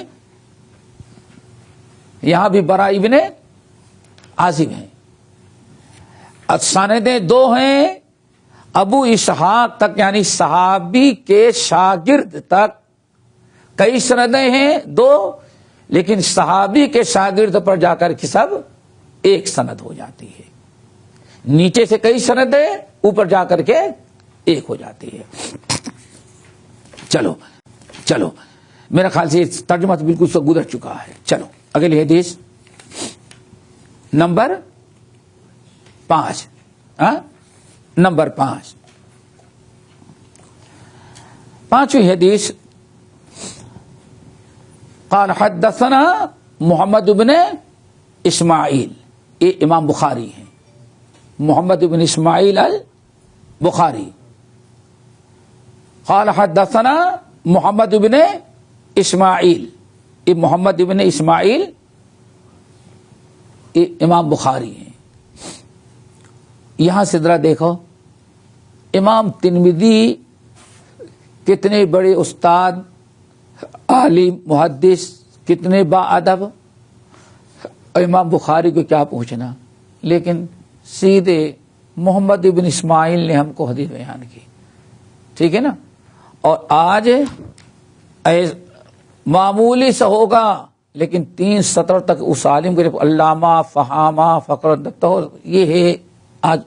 یہاں بھی برا ابن عازب ہیں. سندیں دو ہیں ابو اسحاق تک، یعنی صحابی کے شاگرد تک. کئی سندیں ہیں دو، لیکن صحابی کے شاگرد پر جا کر کے سب ایک سند ہو جاتی ہے. نیچے سے کئی سندیں، اوپر جا کر کے ایک ہو جاتی ہے. چلو میرا خیال سے ترجمہ تو بالکل سب گزر چکا ہے. چلو اگلی حدیث نمبر 5. نمبر 5، پانچویں حدیث. قال حدثنا محمد بن اسماعیل، یہ امام بخاری ہیں. محمد بن اسماعیل البخاری. قال حدثنا محمد بن اسماعیل، یہ محمد بن اسماعیل یہ امام بخاری ہیں. یہاں سے ذرا دیکھو امام ترمذی کتنے بڑے استاد، عالم، محدث، کتنے با ادب. امام بخاری کو کیا پوچھنا، لیکن سیدھے محمد بن اسماعیل نے ہم کو حدیث بیان کی. ٹھیک ہے نا. اور آج معمولی سا ہوگا لیکن 3 سطر تک اس عالم کو علامہ، فہامہ، فقر یہ ہے آج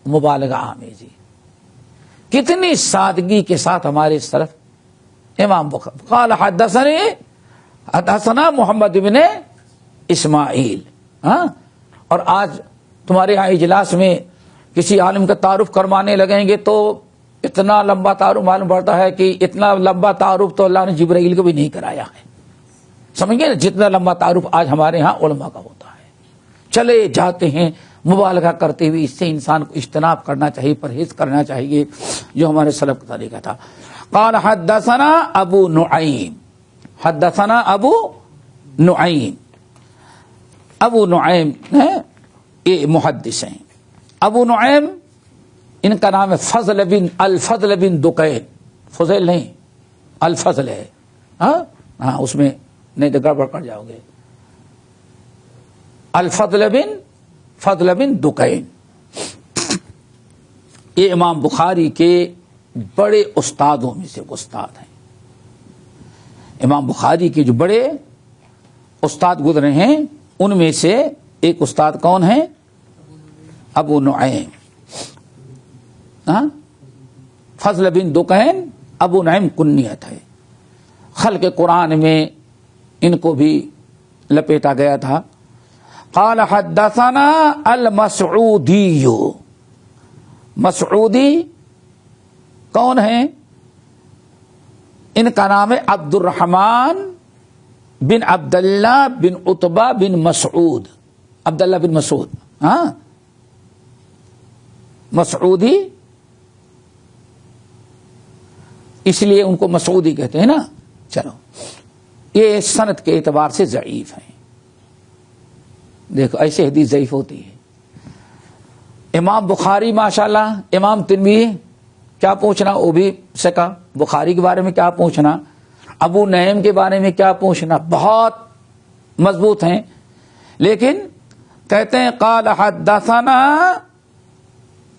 مبالغہ عام ہے. جی کتنی سادگی کے ساتھ ہمارے سلف امام بخاری قال حدثنا محمد بن اسماعیل. اور آج تمہارے یہاں اجلاس میں کسی عالم کا تعارف کروانے لگیں گے تو اتنا لمبا تعارف معلوم پڑتا ہے کہ اتنا لمبا تعارف تو اللہ نے جبرائیل کو بھی نہیں کرایا ہے. سمجھ گئے نا، جتنا لمبا تعارف آج ہمارے ہاں علماء کا ہوتا ہے. چلے جاتے ہیں مبالغہ کرتے ہوئے. اس سے انسان کو اجتناب کرنا چاہیے، پرہیز کرنا چاہیے، جو ہمارے سلف کا طریقہ تھا. قال حدثنا ابو نعیم، حدثنا ابو نعیم. ابو نعیم یہ محدث ہیں. ابو نعیم ان کا نام ہے الفضل بن دکین. فضل نہیں، الفضل ہے. ہاں اس میں نہیں تو گڑبڑ کر جاؤ گے. الفضل بن دکین یہ امام بخاری کے بڑے استادوں میں سے استاد ہیں. امام بخاری کے جو بڑے استاد گزرے ہیں ان میں سے ایک استاد کون ہیں؟ ابو نعیم. فضل بن دکین ابو نعیم کنیت ہے. خلق قرآن میں ان کو بھی لپیٹا گیا تھا. قال حدثنا المسعودی. مسعودی کون ہیں؟ ان کا نام ہے عبد الرحمن بن عبداللہ بن عتبہ بن مسعود. عبداللہ بن مسعود. مسعودی اس لیے ان کو مسعودی کہتے ہیں نا. چلو یہ سند کے اعتبار سے ضعیف ہیں. دیکھو ایسے حدیث ضعیف ہوتی ہے. امام بخاری ماشاءاللہ، امام ترمذی کیا پوچھنا، وہ بھی سکا. بخاری کے بارے میں کیا پوچھنا، ابو نعیم کے بارے میں کیا پوچھنا. بہت مضبوط ہیں. لیکن کہتے ہیں قال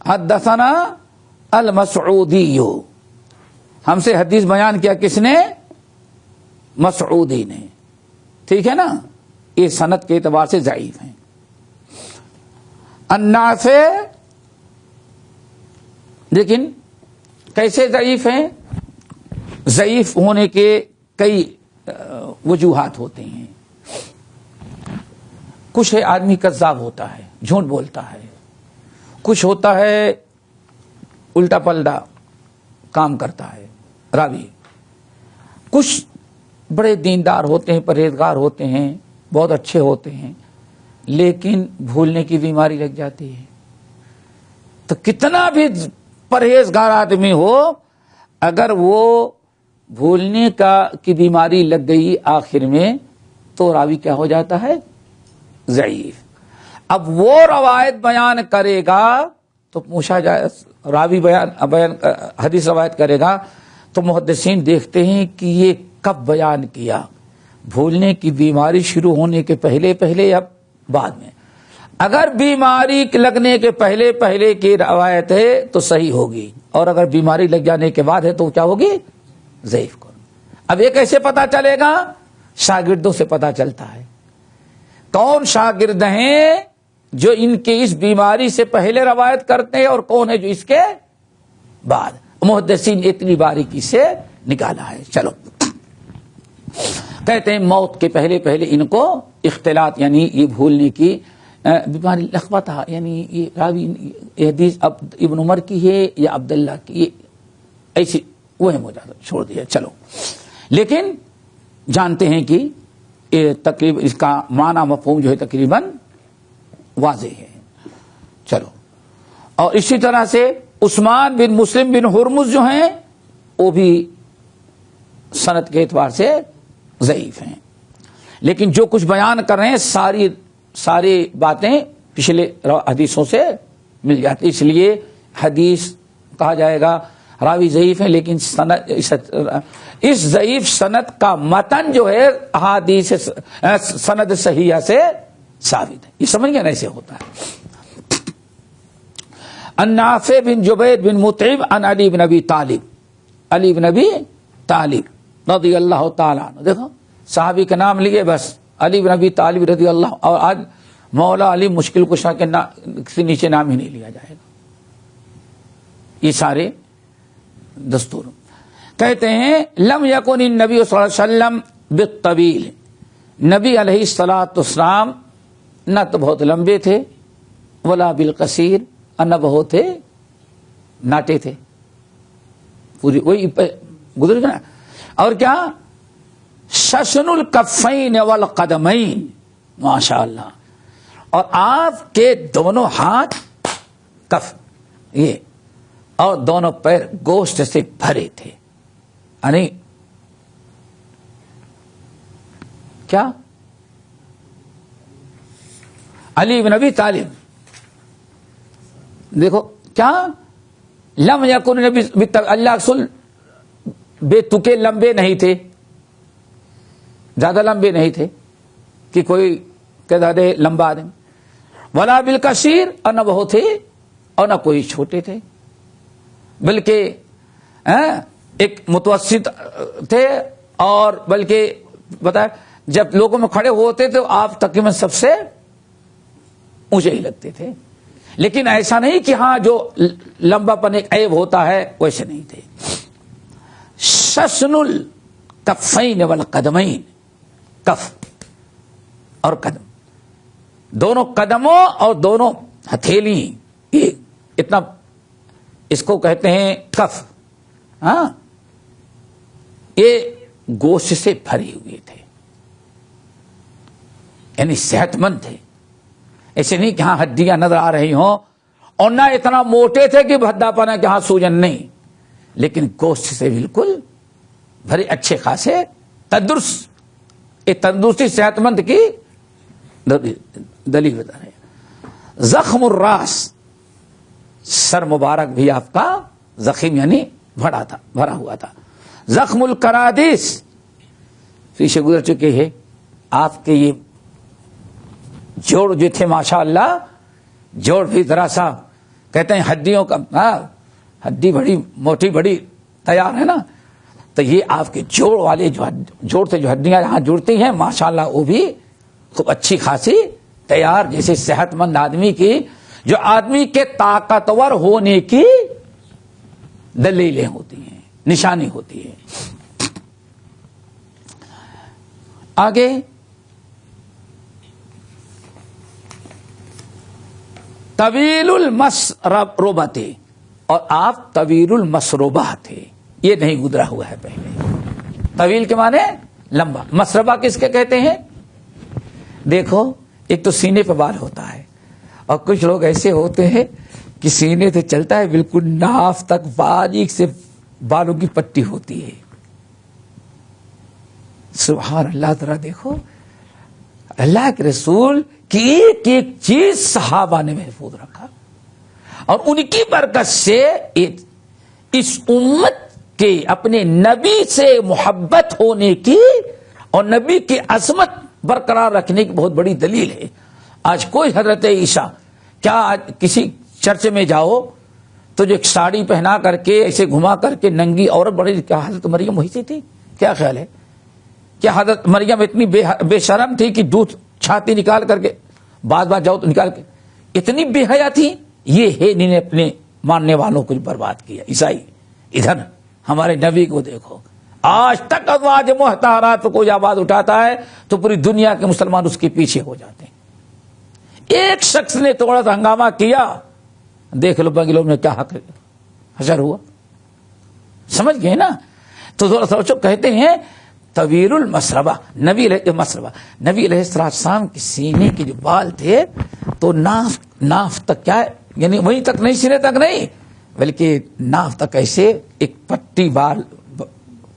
حدثنا المسعودی، ہم سے حدیث بیان کیا کس نے؟ مسعودی نے. ٹھیک ہے نا، یہ سند کے اعتبار سے ضعیف ہیں. النافع لیکن کیسے ضعیف ہیں؟ ضعیف ہونے کے کئی وجوہات ہوتے ہیں. کچھ ہے آدمی کذاب ہوتا ہے، جھوٹ بولتا ہے. کچھ ہوتا ہے الٹا پلٹا کام کرتا ہے راوی. کچھ بڑے دیندار ہوتے ہیں، پرہیزگار ہوتے ہیں، بہت اچھے ہوتے ہیں، لیکن بھولنے کی بیماری لگ جاتی ہے. تو کتنا بھی پرہیزگار آدمی ہو، اگر وہ بھولنے کی بیماری لگ گئی آخر میں، تو راوی کیا ہو جاتا ہے؟ ضعیف. اب وہ روایت بیان کرے گا تو پوچھا جائے، راوی بیان حدیث روایت کرے گا تو محدثین دیکھتے ہیں کہ یہ کب بیان کیا، بھولنے کی بیماری شروع ہونے کے پہلے یا بعد میں. اگر بیماری لگنے کے پہلے کی روایت ہے تو صحیح ہوگی، اور اگر بیماری لگ جانے کے بعد ہے تو کیا ہوگی؟ ضعیف. اب یہ کیسے پتا چلے گا؟ شاگردوں سے پتا چلتا ہے. کون شاگرد ہیں جو ان کی اس بیماری سے پہلے روایت کرتے ہیں، اور کون ہے جو اس کے بعد. محدثین اتنی باریکی سے نکالا ہے. چلو، کہتے ہیں موت کے پہلے ان کو اختلاط یعنی یہ بھولنے کی بیماری لخبطہ، یعنی یہ راوی یہ حدیث اب ابن عمر کی ہے یا عبداللہ کی، ایسی وہ ہے مجھے چھوڑ دیا. چلو، لیکن جانتے ہیں کہ یہ تقریباً اس کا معنی مفہوم جو ہے تقریباً واضح ہے. چلو، اور اسی طرح سے عثمان بن مسلم بن ہرمز جو ہیں وہ بھی سند کے اعتبار سے ضعیف ہیں. لیکن جو کچھ بیان کر رہے ہیں ساری باتیں پچھلے حدیثوں سے مل جاتی، اس لیے حدیث کہا جائے گا راوی ضعیف ہے، لیکن اس ضعیف سند کا متن جو ہے احادیث سند صحیحہ سے ثابت ہے. یہ سمجھ گئے نا؟ ایسے ہوتا ہے. النافع بن جبیر بن مطعم عن علی بن ابی طالب رضی اللہ تعالیٰ عنہ. دیکھو صحابی کا نام لیے بس، علی بن ابی طالب رضی اللہ. اور آج مولا علی مشکل کشا کے سے نیچے نام ہی نہیں لیا جائے گا. یہ سارے دستور. کہتے ہیں لم یکن النبی صلی اللہ علیہ وسلم بالطویل، نبی علیہ الصلوۃ والسلام نہ تو بہت لمبے تھے، ولا بالقصیر، نہ بہت تھے ناٹے تھے. پوری وہی گزر گیا. اور کیا؟ شسن الکفین والقدمین، ماشاء اللہ. اور آپ کے دونوں ہاتھ کف یہ اور دونوں پیر گوشت سے بھرے تھے. یعنی کیا؟ علی بن ابی طالب دیکھو کیا، لم یکن نبی، اللہ رسول بے تکے لمبے نہیں تھے، زیادہ لمبے نہیں تھے کہ کوئی کہتا دے لمبا آدمی، ولا بالکثیر، اور نہ بہت تھے اور نہ کوئی چھوٹے تھے، بلکہ ایک متوسط تھے. اور بلکہ بتائے جب لوگوں میں کھڑے ہوتے تھے آپ تقریباً سب سے اونچے ہی لگتے تھے. لیکن ایسا نہیں کہ ہاں جو لمبا پن ایک عیب ہوتا ہے، ویسے نہیں تھے. شسن الکفین والقدمین، کف اور قدم، دونوں قدموں اور دونوں ہتھیلی، یہ اتنا، اس کو کہتے ہیں کف. ہاں، یہ گوشت سے بھرے ہوئے تھے، یعنی صحت مند تھے. ایسے نہیں کہ ہاں ہڈیاں نظر آ رہی ہوں، اور نہ اتنا موٹے تھے کہ بھدا پانا کہ ہاں سوجن نہیں، لیکن گوشت سے بالکل بھرے، اچھے خاصے تندرست. یہ تندرستی صحت مند کی دلیل بتا رہے. زخم الراس، سر مبارک بھی آپ کا زخم یعنی بھرا ہوا تھا. زخم الکرادیس، پیچھے گزر چکے ہیں آپ کے یہ جوڑ جو تھے ماشاءاللہ، جوڑ بھی ذرا سا کہتے ہیں ہڈیوں کا، ہڈی بڑی موٹی بڑی تیار ہے نا، تو یہ آپ کے جوڑ والے جوڑ سے جو ہڈیاں یہاں جڑتی ہیں ماشاءاللہ وہ بھی خوب اچھی خاصی تیار، جیسے صحت مند آدمی کی، جو آدمی کے طاقتور ہونے کی دلیلیں ہوتی ہیں، نشانی ہوتی ہے۔ آگے طویل المسربہ تھے، اور آپ طویل المسربہ تھے، یہ نہیں گزرا ہوا ہے پہلے۔ طویل کے معنی لمبا، مسربہ کس کے کہتے ہیں؟ دیکھو ایک تو سینے پہ بال ہوتا ہے، اور کچھ لوگ ایسے ہوتے ہیں کہ سینے سے چلتا ہے بالکل ناف تک باریک سے بالوں کی پٹی ہوتی ہے۔ سبحان اللہ، ذرا دیکھو اللہ کے رسول کی ایک ایک چیز صحابہ نے محفوظ رکھا، اور ان کی برکت سے اس امت کے اپنے نبی سے محبت ہونے کی اور نبی کی عظمت برقرار رکھنے کی بہت بڑی دلیل ہے۔ آج کوئی حضرت عیسیٰ، کیا آج کسی چرچ میں جاؤ تو جو ایک ساڑی پہنا کر کے ایسے گھما کر کے ننگی عورت، بڑی، کیا حضرت مریم وہی سی تھی؟ کیا خیال ہے؟ کیا حضرت مریم اتنی بے شرم تھی کہ دودھ چھاتی نکال کر کے بعض بات جاؤ تو نکال کے، اتنی بے حیا تھی؟ یہ ہے انہوں نے اپنے ماننے والوں کو برباد کیا عیسائی۔ ادھر ہمارے نبی کو دیکھو، آج تک ازواج محترمات کو کوئی آواز اٹھاتا ہے تو پوری دنیا کے مسلمان اس کے پیچھے ہو جاتے ہیں۔ ایک شخص نے تھوڑا سا ہنگامہ کیا، دیکھ لو بنگلور میں کیا حشر ہوا، سمجھ گئے نا؟ تو ذرا سوچو، کہتے ہیں طویل المسربہ، نبی علیہ السلام کے سینے کے جو بال تھے تو ناف تک، کیا یعنی وہیں تک نہیں، سینے تک نہیں، بلکہ ناف تک ایسے ایک پٹی بال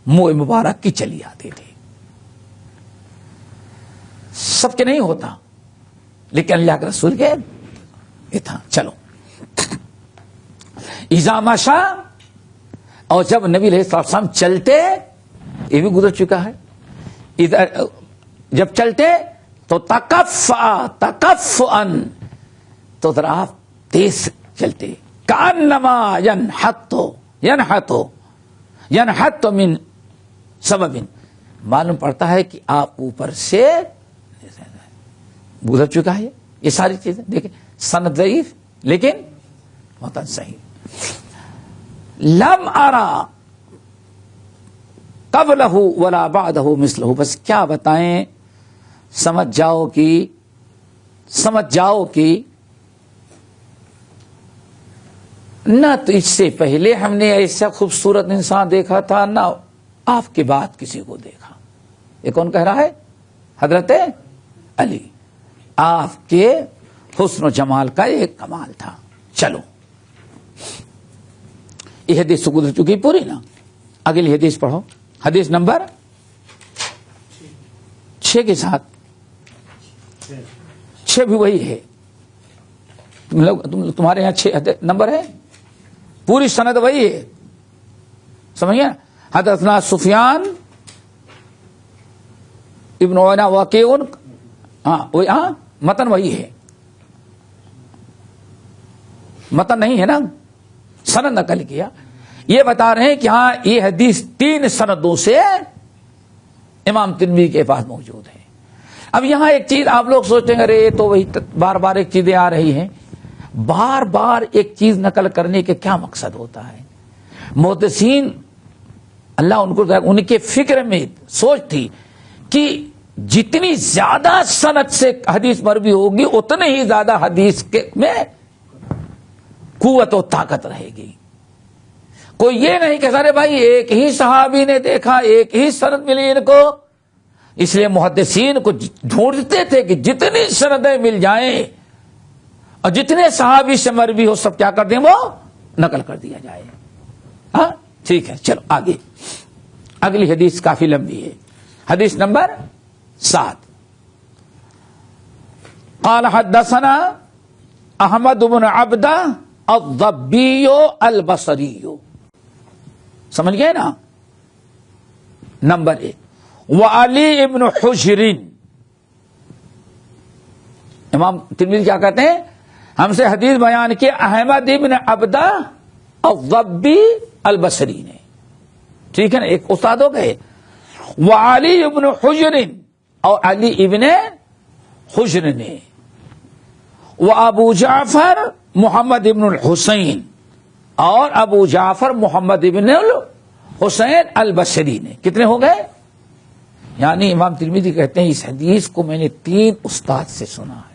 منہ مبارک کی چلی آتی تھی۔ سب کے نہیں ہوتا، لیکن اللہ کے رسول کے یہ تھا۔ چلو، اذا مشى، اور جب نبی علیہ السلام چلتے، یہ بھی گزر چکا ہے، جب چلتے تو تکفعا، تو ذرا آپ تیز چلتے، کانما ینحت من سبب، معلوم پڑتا ہے کہ آپ اوپر سے گزر چکا ہے۔ یہ ساری چیزیں دیکھیں، سند ضعیف لیکن متن صحیح۔ لم ارا قبلہ ولا بعدہ مثلہ، بس کیا بتائیں، سمجھ جاؤ کہ نہ تو اس سے پہلے ہم نے ایسا خوبصورت انسان دیکھا تھا، نہ آپ کے بعد کسی کو دیکھا۔ یہ کون کہہ رہا ہے؟ حضرت علی۔ آپ کے حسن و جمال کا ایک کمال تھا۔ چلو، یہ حدیث گزر چکی پوری نا، اگلی حدیث پڑھو، حدیث نمبر 6 کے ساتھ 6 بھی وہی ہے، تمہارے یہاں 6 نمبر ہے، پوری سند وہی ہے، سمجھے؟ حدثنا سفیان ابن عیینہ وکیع، ہاں متن وہی ہے، متن نہیں ہے نا، سند نقل کیا۔ یہ بتا رہے ہیں کہ ہاں یہ حدیث 3 سندوں سے امام ترمذی کے پاس موجود ہے۔ اب یہاں ایک چیز آپ لوگ سوچیں گے، ارے تو وہی بار بار ایک چیزیں آ رہی ہیں، بار بار ایک چیز نقل کرنے کے کیا مقصد ہوتا ہے؟ محدثین اللہ ان کو، ان کے فکر میں سوچ تھی کہ جتنی زیادہ سند سے حدیث مروی ہوگی اتنے ہی زیادہ حدیث میں قوت و طاقت رہے گی۔ کوئی یہ نہیں کہ ارے بھائی ایک ہی صحابی نے دیکھا، ایک ہی سند ملی ان کو، اس لیے محدثین کو ڈھونڈتے تھے کہ جتنی سندیں مل جائیں اور جتنے صحابی سے مروی ہو سب کیا کر دیں، وہ نقل کر دیا جائے۔ ہاں ٹھیک ہے، چلو آگے، اگلی حدیث کافی لمبی ہے، حدیث نمبر 7۔ قال حدثنا احمد بن عبدہ الضبی البصری، سمجھ گئے نا؟ نمبر 1، وعلی ابن حجر، امام ترمذی کیا کہتے ہیں؟ ہم سے حدیث بیان کی احمد ابن عبدہ الضبی البصری نے. ٹھیک ہے نا، ایک استاد ہو گئے. وعلی ابن حجر، اور علی ابن حجر نے. وابو جعفر محمد ابن الحسین، اور ابو جعفر محمد ابن الحسین البصری نے. کتنے ہو گئے؟ یعنی امام ترمذی کہتے ہیں اس حدیث کو میں نے 3 استاد سے سنا ہے.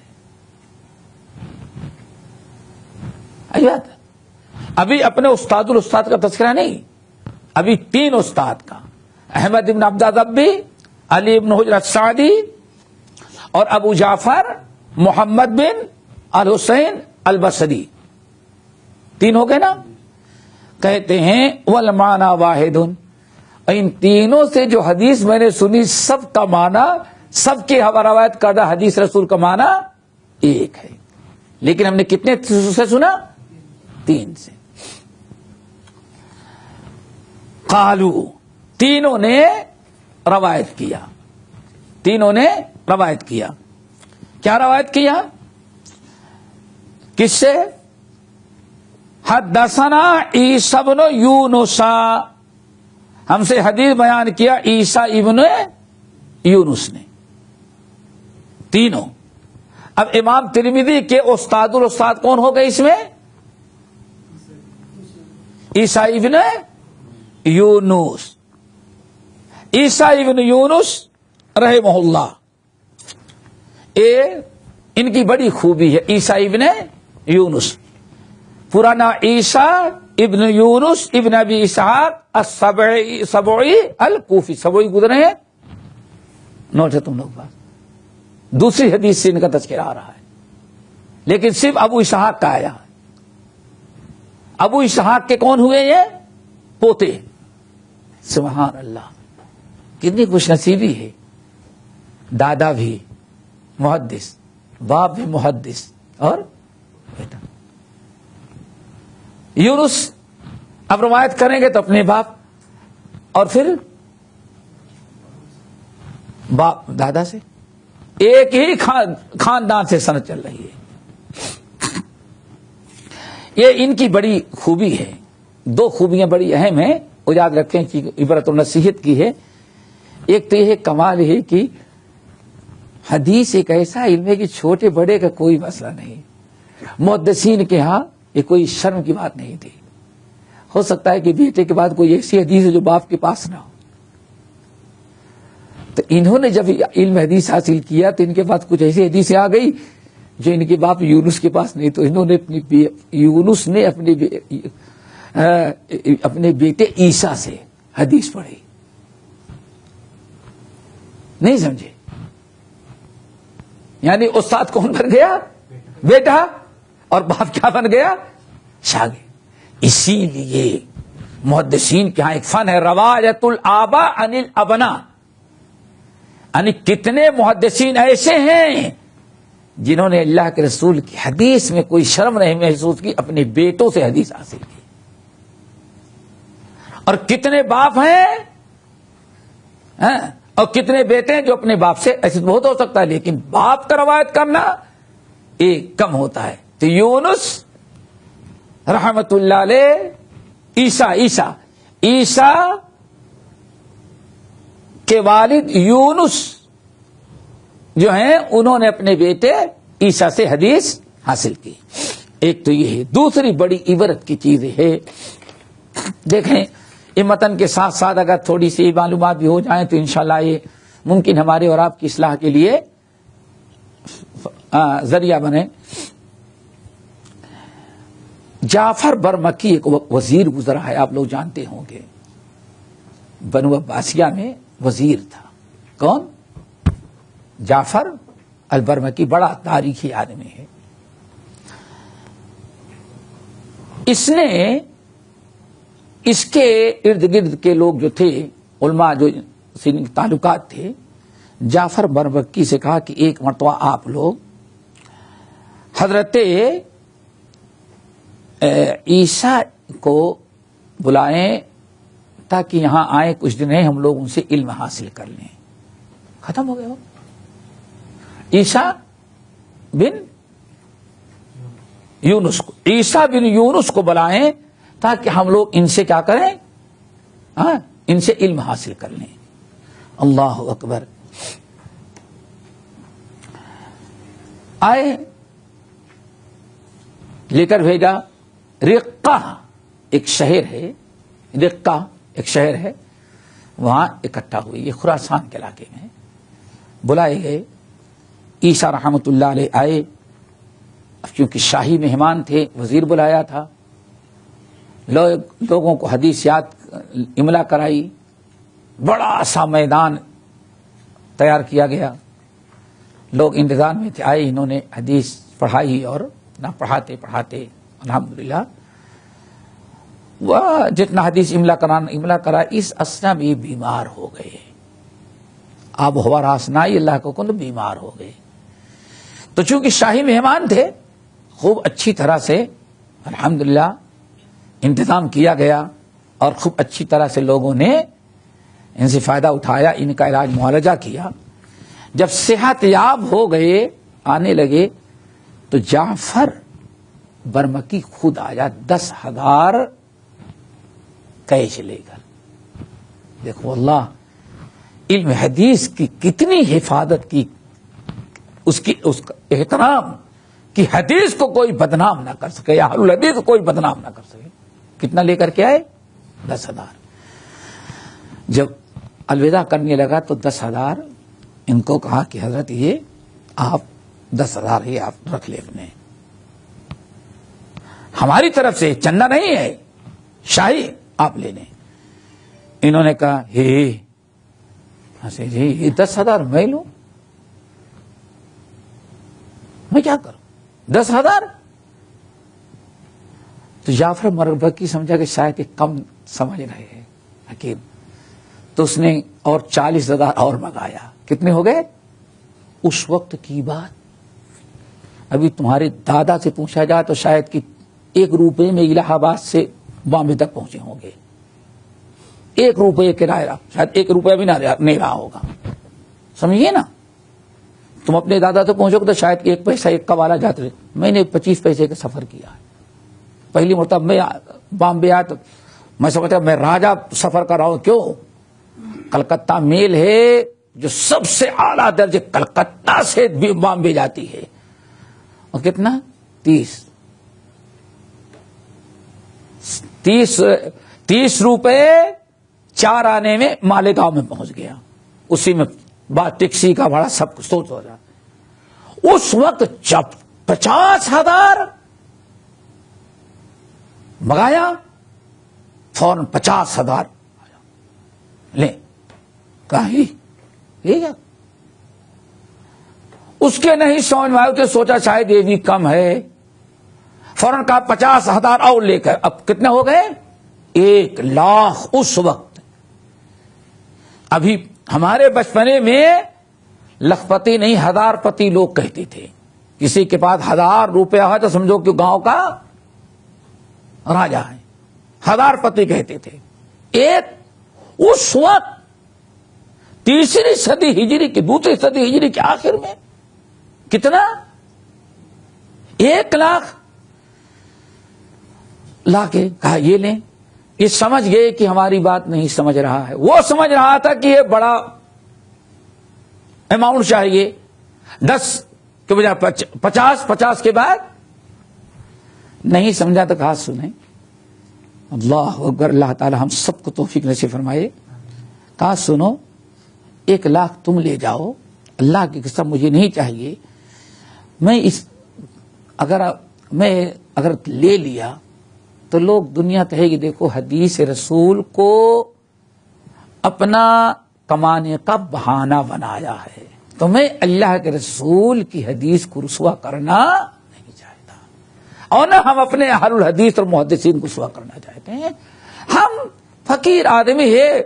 ابھی اپنے استاد الاستاد کا تذکرہ نہیں، ابھی 3 استاد کا، احمد ابن عبدہ الضبی، علی ابن حجر السعدی، اور ابو جعفر محمد بن الحسین البصری. 3 ہو گئے نا. کہتے ہیں والمعنی واحد، ان تینوں سے جو حدیث میں نے سنی سب کا معنی، سب کے روایت کردہ حدیث رسول کا معنی ایک ہے. لیکن ہم نے کتنے سے سنا؟ 3 سے. قالو، تینوں نے روایت کیا. تینوں نے روایت کیا. کیا روایت کیا؟ کس سے؟ حدثنا عیسی بن یونس، ہم سے حدیث بیان کیا عیسی ابن یونس نے. تینوں. اب امام ترمذی کے استاد الاستاد کون ہو گئے اس میں؟ عیسی ابن یونس. عیسی ابن یونس رحمہ اللہ، ان کی بڑی خوبی ہے. عیسی ابن یونس، پرانا عیسی ابن یونس ابن ابی اسحاق السبعی الکوفی. سبعی گزرے ہیں، نوٹ ہے تم لوگ بات. دوسری حدیث سے ان کا تذکرہ آ رہا ہے، لیکن صرف ابو اسحاق کا آیا. ابو اسحاق کے کون ہوئے یہ؟ پوتے. سبحان اللہ، کتنی خوش نصیبی ہے. دادا بھی محدث، باپ بھی محدث، اور بیٹا. یونس اب روایت کریں گے تو اپنے باپ، اور پھر باپ دادا سے. ایک ہی خاندان سے سند چل رہی ہے. یہ ان کی بڑی خوبی ہے. 2 خوبیاں بڑی اہم ہیں، وہ یاد رکھیں کہ عبرت و نصیحت کی ہے. ایک تو یہ کمال ہے کہ حدیث ایک ایسا علم ہے کہ چھوٹے بڑے کا کوئی مسئلہ نہیں. محدثین کے ہاں یہ کوئی شرم کی بات نہیں تھی. ہو سکتا ہے کہ بیٹے کے بعد کوئی ایسی حدیث ہے جو باپ کے پاس نہ ہو. تو انہوں نے جب علم حدیث حاصل کیا تو ان کے پاس کچھ ایسی حدیثیں آ گئی جو ان کے باپ یونس کے پاس نہیں. تو انہوں نے یونس نے اپنے بیٹے عیسیٰ سے حدیث پڑھی. نہیں سمجھے؟ یعنی استاد کون بن گیا؟ بیٹا. اور باپ کیا بن گیا؟ شاگرد. اسی لیے محدثین کے ہاں ایک فن ہے روایت الآباء عن الابناء. یعنی کتنے محدثین ایسے ہیں جنہوں نے اللہ کے رسول کی حدیث میں کوئی شرم نہیں محسوس کی، اپنے بیٹوں سے حدیث حاصل کی. اور کتنے باپ ہیں اور کتنے بیٹے ہیں جو اپنے باپ سے، ایسے بہت ہو سکتا ہے لیکن باپ کا روایت کرنا ایک کم ہوتا ہے. تو یونس رحمت اللہ علیہ، عیسیٰ کے والد یونس جو ہیں انہوں نے اپنے بیٹے عیسیٰ سے حدیث حاصل کی. ایک تو یہ ہے. دوسری بڑی عبرت کی چیز ہے، دیکھیں یہ متن کے ساتھ ساتھ اگر تھوڑی سی معلومات بھی ہو جائیں تو انشاءاللہ یہ ممکن ہمارے اور آپ کی اصلاح کے لیے ذریعہ بنے. جعفر برمکی ایک وزیر گزرا ہے، آپ لوگ جانتے ہوں گے. بنو عباسیہ میں وزیر تھا. کون؟ جعفر البرمکی. بڑا تاریخی آدمی ہے. اس نے اس کے ارد گرد کے لوگ جو تھے، علماء جو تعلقات تھے، جعفر برمکی سے کہا کہ ایک مرتبہ آپ لوگ حضرت عیسیٰ کو بلائیں تاکہ یہاں آئیں، کچھ دن ہیں، ہم لوگ ان سے علم حاصل کر لیں. ختم ہو گیا. عیسیٰ بن یونس کو، عیسیٰ بن یونس کو بلائیں تاکہ ہم لوگ ان سے کیا کریں، ان سے علم حاصل کر لیں. اللہ اکبر. آئے، لے کر بھیجا. رقہ ایک شہر ہے، رقہ ایک شہر ہے، وہاں اکٹھا ہوئی. یہ خراسان کے علاقے میں بلائے گئے. عیسیٰ رحمۃ اللہ علیہ آئے. اب چونکہ شاہی مہمان تھے، وزیر بلایا تھا، لوگوں کو حدیث یاد املا کرائی. بڑا سا میدان تیار کیا گیا، لوگ انتظار میں تھے. آئے، انہوں نے حدیث پڑھائی اور نہ پڑھاتے پڑھاتے الحمدللہ وہ جتنا حدیث املا کرا. اس اسنا میں بیمار ہو گئے. آب و ہوا راسنائی اللہ کو کن بیمار ہو گئے. تو چونکہ شاہی مہمان تھے، خوب اچھی طرح سے الحمدللہ انتظام کیا گیا اور خوب اچھی طرح سے لوگوں نے ان سے فائدہ اٹھایا، ان کا علاج معالجہ کیا. جب صحت یاب ہو گئے، آنے لگے، تو جعفر برمکی خود آیا 10,000 کیش لے کر. دیکھو اللہ علم حدیث کی کتنی حفاظت کی، اس کا احترام کہ حدیث کو کوئی بدنام نہ کر سکے، یا اہل الحدیث کو کوئی بدنام نہ کر سکے. کتنا لے کر کے آئے؟ 10,000. جب الوداع کرنے لگا تو 10,000 ان کو کہا کہ حضرت یہ آپ 10,000 ہی آپ رکھ لیں، اپنے ہماری طرف سے چندہ نہیں ہے، شاہی آپ لے لیں. انہوں نے کہا جی یہ 10,000 میں لوں، میں کیا کروں 10,000؟ تو جعفر مربکی سمجھا کہ شاید کم سمجھ رہے ہیں حکیم، تو اس نے اور 40,000 اور منگایا. کتنے ہو گئے؟ اس وقت کی بات، ابھی تمہارے دادا سے پوچھا جائے تو شاید کہ 1 روپے میں الہ آباد سے بامبے تک پہنچے ہوں گے. 1 روپے کرایہ، شاید 1 روپے بھی نہیں رہا ہوگا. سمجھیے نا، تم اپنے دادا سے پہنچو گے تو شاید 1 پیسہ 1 کا والا جاتے رہے. میں نے 25 پیسے کا سفر کیا ہے. پہلی مرتبہ میں بامبے آیا تو میں سمجھتا میں راجہ سفر کر رہا ہوں. کیوں؟ کلکتہ میل ہے جو سب سے اعلیٰ درجے کلکتہ سے بامبے جاتی ہے. اور کتنا؟ 30 روپے 4 آنے میں مالیگاؤں میں پہنچ گیا. اسی میں بات ٹیکسی کا بھاڑا سب کچھ سوچ ہو رہا. اس وقت جب 50,000 منگایا، فوراً 50,000 لے کہا یہ کیا؟ اس کے نہیں سمجھ میں آئے تو سوچا شاید یہ بھی کم ہے، فوراً کہا 50,000 اور لے کر. اب کتنے ہو گئے؟ 1,00,000. اس وقت ابھی ہمارے بچپنے میں لکھپتی نہیں 1,000 پتی لوگ کہتے تھے. کسی کے پاس 1,000 روپیہ ہے تو سمجھو کہ گاؤں کا راجا ہے. 1,000 پتی کہتے تھے. اس وقت 3ری صدی ہجری کی، 2ری صدی ہجری کے آخر میں کتنا؟ 1,00,000 لا کے کہا یہ لیں. یہ سمجھ گئے کہ ہماری بات نہیں سمجھ رہا ہے. وہ سمجھ رہا تھا کہ یہ بڑا اماؤنٹ چاہیے، 10 کے بجائے 50 کے بعد نہیں سمجھا. تو کہا سنیں، اللہ اکبر، اللہ تعالی ہم سب کو توفیق نصیب فرمائے. کہا سنو، 1,00,000 تم لے جاؤ، اللہ کی قسم مجھے نہیں چاہیے. میں اگر لے لیا تو لوگ دنیا کہے گی دیکھو حدیث رسول کو اپنا کمانے کا بہانہ بنایا ہے. تو میں اللہ کے رسول کی حدیث کو رسوا کرنا نہیں چاہتا، اور نہ ہم اپنے اہل الحدیث اور محدثین کو رسوا کرنا چاہتے ہیں. ہم فقیر آدمی ہے،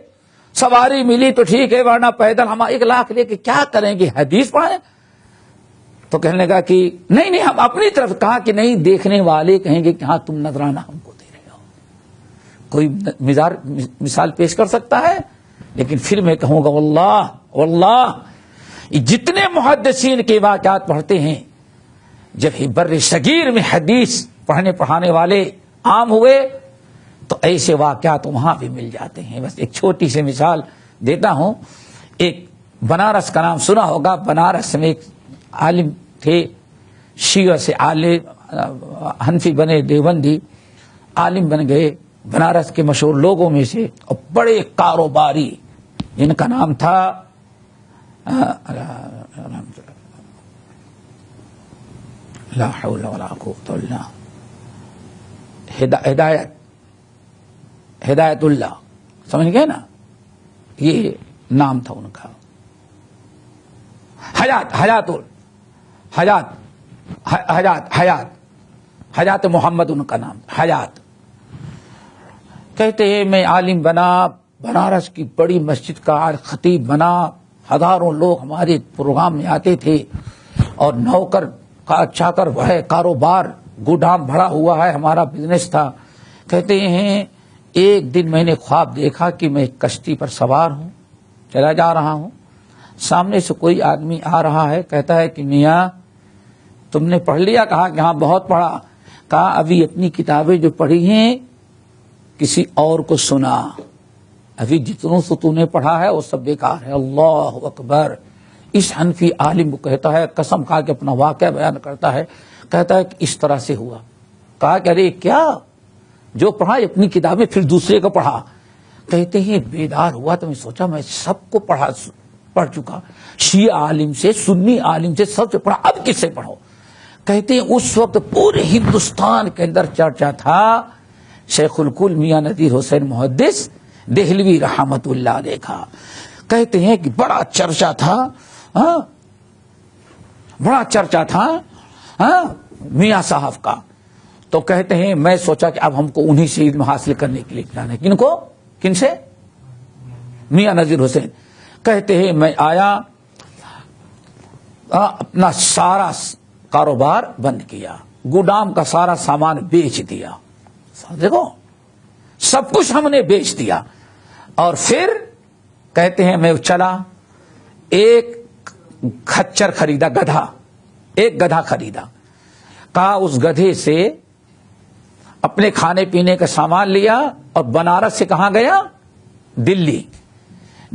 سواری ملی تو ٹھیک ہے، ورنہ پیدل ہم 1,00,000 لے کے کیا کریں گے؟ حدیث پڑھیں. تو کہنے لگا کہ نہیں ہم اپنی طرف. کہا کہ نہیں، دیکھنے والے کہیں گے کہ ہاں تم نذرانہ ہم کو دے رہے ہو. کوئی مثال پیش کر سکتا ہے؟ لیکن پھر میں کہوں گا واللہ جتنے محدثین کے واقعات پڑھتے ہیں جب ہی بر صغیر میں حدیث پڑھنے پڑھانے والے عام ہوئے تو ایسے واقعات وہاں بھی مل جاتے ہیں. بس ایک چھوٹی سی مثال دیتا ہوں. ایک بنارس کا نام سنا ہوگا. بنارس میں ایک عالم تھے, شیعہ سے عالم, حنفی بنے, دیوبندی عالم بن گئے, بنارس کے مشہور لوگوں میں سے, اور بڑے کاروباری, جن کا نام تھا لا حول ولا قوت الا باللہ, ہدایت اللہ, سمجھ گئے نا, یہ نام تھا ان کا. حیات محمد ان کا نام, حیات. کہتے ہیں میں عالم بنا, بنارس کی بڑی مسجد کا خطیب بنا, ہزاروں لوگ ہمارے پروگرام میں آتے تھے, اور نوکر کا چاکر ہے, کاروبار گودام بھرا ہوا ہے, ہمارا بزنس تھا. کہتے ہیں ایک دن میں نے خواب دیکھا کہ میں ایک کشتی پر سوار ہوں, چلا جا رہا ہوں, سامنے سے کوئی آدمی آ رہا ہے, کہتا ہے کہ میاں تم نے پڑھ لیا؟ کہا کہ ہاں بہت پڑھا. کہا ابھی اپنی کتابیں جو پڑھی ہیں کسی اور کو سنا, ابھی جتنوں سے تو نے پڑھا ہے وہ سب بیکار ہے. اللہ اکبر. اس حنفی عالم کو کہتا ہے, قسم کھا کے اپنا واقعہ بیان کرتا ہے, کہتا ہے کہ اس طرح سے ہوا. کہا کہ ارے کیا, جو پڑھا اپنی کتابیں پھر دوسرے کو پڑھا. کہتے ہیں بیدار ہوا تو میں سوچا میں سب کو پڑھ چکا, شیعہ عالم سے, سنی عالم سے, سب سے پڑھا, اب کس سے پڑھو. کہتے ہیں اس وقت پورے ہندوستان کے اندر چرچا تھا شیخ الکل میاں نذیر حسین محدث دہلوی رحمت اللہ علیہ کا. کہتے ہیں کہ بڑا چرچا تھا, بڑا چرچا تھا میاں صاحب کا. تو کہتے ہیں میں سوچا کہ اب ہم کو انہی سے علم حاصل کرنے کے لیے جانا ہے. کن کو؟ کن سے؟ میاں نذیر حسین. کہتے ہیں میں آیا, اپنا سارا کاروبار بند کیا, گودام کا سارا سامان بیچ دیا. دیکھو سب کچھ ہم نے بیچ دیا. اور پھر کہتے ہیں میں چلا, ایک کھچر خریدا, گدھا, ایک گدھا خریدا. کہا اس گدھے سے اپنے کھانے پینے کا سامان لیا, اور بنارس سے کہاں گیا؟ دلی.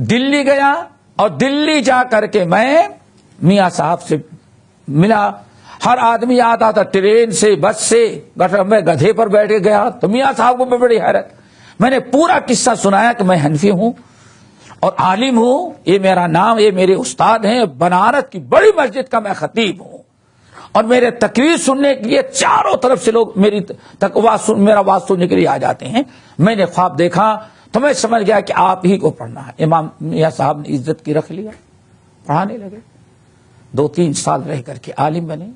دلی گیا, اور دلی جا کر کے میں میاں صاحب سے ملا. ہر آدمی آتا تھا ٹرین سے, بس سے, میں گدھے پر بیٹھ کے گیا. تو میاں صاحب کو بڑی حیرت. میں نے پورا قصہ سنایا کہ میں حنفی ہوں اور عالم ہوں, یہ میرا نام, یہ میرے استاد ہیں, بنارس کی بڑی مسجد کا میں خطیب ہوں, اور میرے تقریر سننے کے لیے چاروں طرف سے لوگ میرا واز سننے کے لیے آ جاتے ہیں. میں نے خواب دیکھا تو میں سمجھ گیا کہ آپ ہی کو پڑھنا ہے. امام میاں صاحب نے عزت کی رکھ لیا, پڑھانے لگے. 2-3 سال رہ کر کے عالم بنے,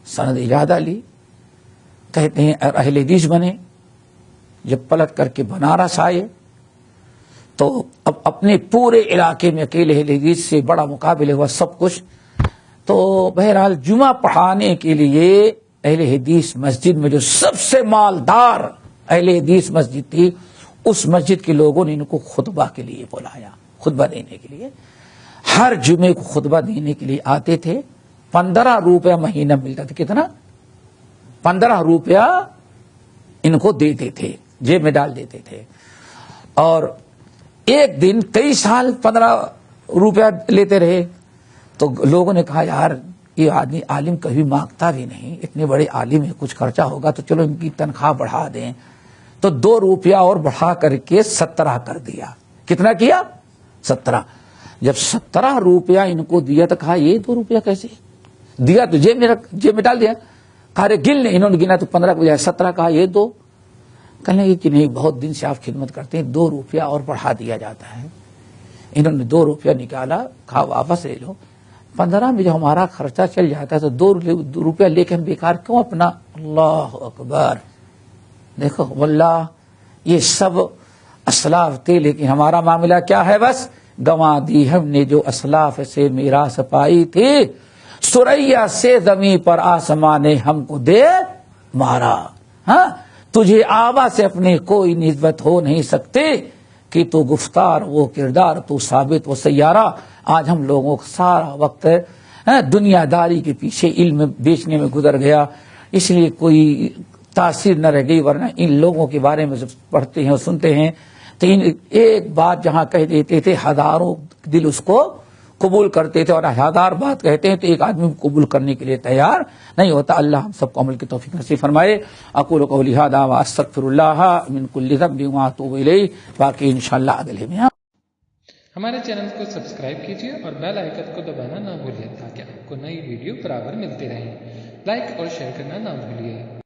سند اجازہ لی. کہتے ہیں اہل حدیث بنے. جب پلٹ کر کے بنارس آئے تو اب اپنے پورے علاقے میں اکیلے اہل حدیث سے بڑا مقابلہ ہوا, سب کچھ. تو بہرحال جمعہ پڑھانے کے لیے اہل حدیث مسجد میں جو سب سے مالدار اہل حدیث مسجد تھی, اس مسجد کے لوگوں نے ان کو خطبہ کے لیے بلایا, خطبہ دینے کے لیے. ہر جمعے کو خطبہ دینے کے لیے آتے تھے. 15 روپیہ مہینہ ملتا تھا. کتنا؟ 15 روپیہ ان کو دیتے تھے, جیب میں ڈال دیتے تھے. اور ایک دن کئی سال 15 روپیہ لیتے رہے. تو لوگوں نے کہا یار یہ آدمی عالم کبھی مانگتا بھی نہیں, اتنے بڑے عالم ہے, کچھ خرچہ ہوگا تو چلو ان کی تنخواہ بڑھا دیں. تو 2 روپیہ اور بڑھا کر کے 17 کر دیا. کتنا کیا؟ 17. جب 17 روپیہ ان کو دیا تو کہا یہ 2 روپیہ کیسے دیا؟ تو جیب میں ڈال دیا. کہا گن لیں. انہوں نے گنا تو 15 کو بجائے 17 کہا یہ 2. کہنے لگے کہ نہیں, بہت دن سے آپ خدمت کرتے ہیں, 2 روپیہ اور بڑھا دیا جاتا ہے. انہوں نے 2 روپیہ نکالا, کہا واپس لے لو. 15 میں جو ہمارا خرچہ چل جاتا ہے تو 2 روپیہ لے کے ہم بیکار کیوں اپنا. اللہ اکبر. دیکھو واللہ یہ سب اسلاف تھے, لیکن ہمارا معاملہ کیا ہے؟ بس گنوا دی ہم نے جو اسلاف سے میراث پائی تھی, سریا سے زمین پر آسمان نے ہم کو دے مارا. ہاں تجھے آبا سے اپنے کوئی نسبت ہو نہیں سکتے کہ تو گفتار وہ کردار, تو ثابت وہ سیارہ. آج ہم لوگوں کا سارا وقت دنیا داری کے پیچھے علم بیچنے میں گزر گیا، اس لیے کوئی تاثیر نہ رہ گئی، ورنہ ان لوگوں کے بارے میں جب پڑھتے ہیں اور سنتے ہیں تو ایک بات جہاں کہہ دیتے تھے ہزاروں دل اس کو قبول کرتے تھے، اور ہزار بات کہتے ہیں تو ایک آدمی قبول کرنے کے لیے تیار نہیں ہوتا۔ اللہ ہم سب کو عمل کی توفیق نصیب فرمائے۔ اقول قولی ھذا واستغفر اللہ من کل ذنب واتوب الیہ۔ باقی انشاءاللہ اگلے میں ہمارے چینل کو سبسکرائب کیجیے اور بیل آئیکن کو دبانا نہ بھولیے تاکہ آپ کو نئی ویڈیو برابر ملتی رہیں۔ لائک اور شیئر کرنا نہ بھولیے۔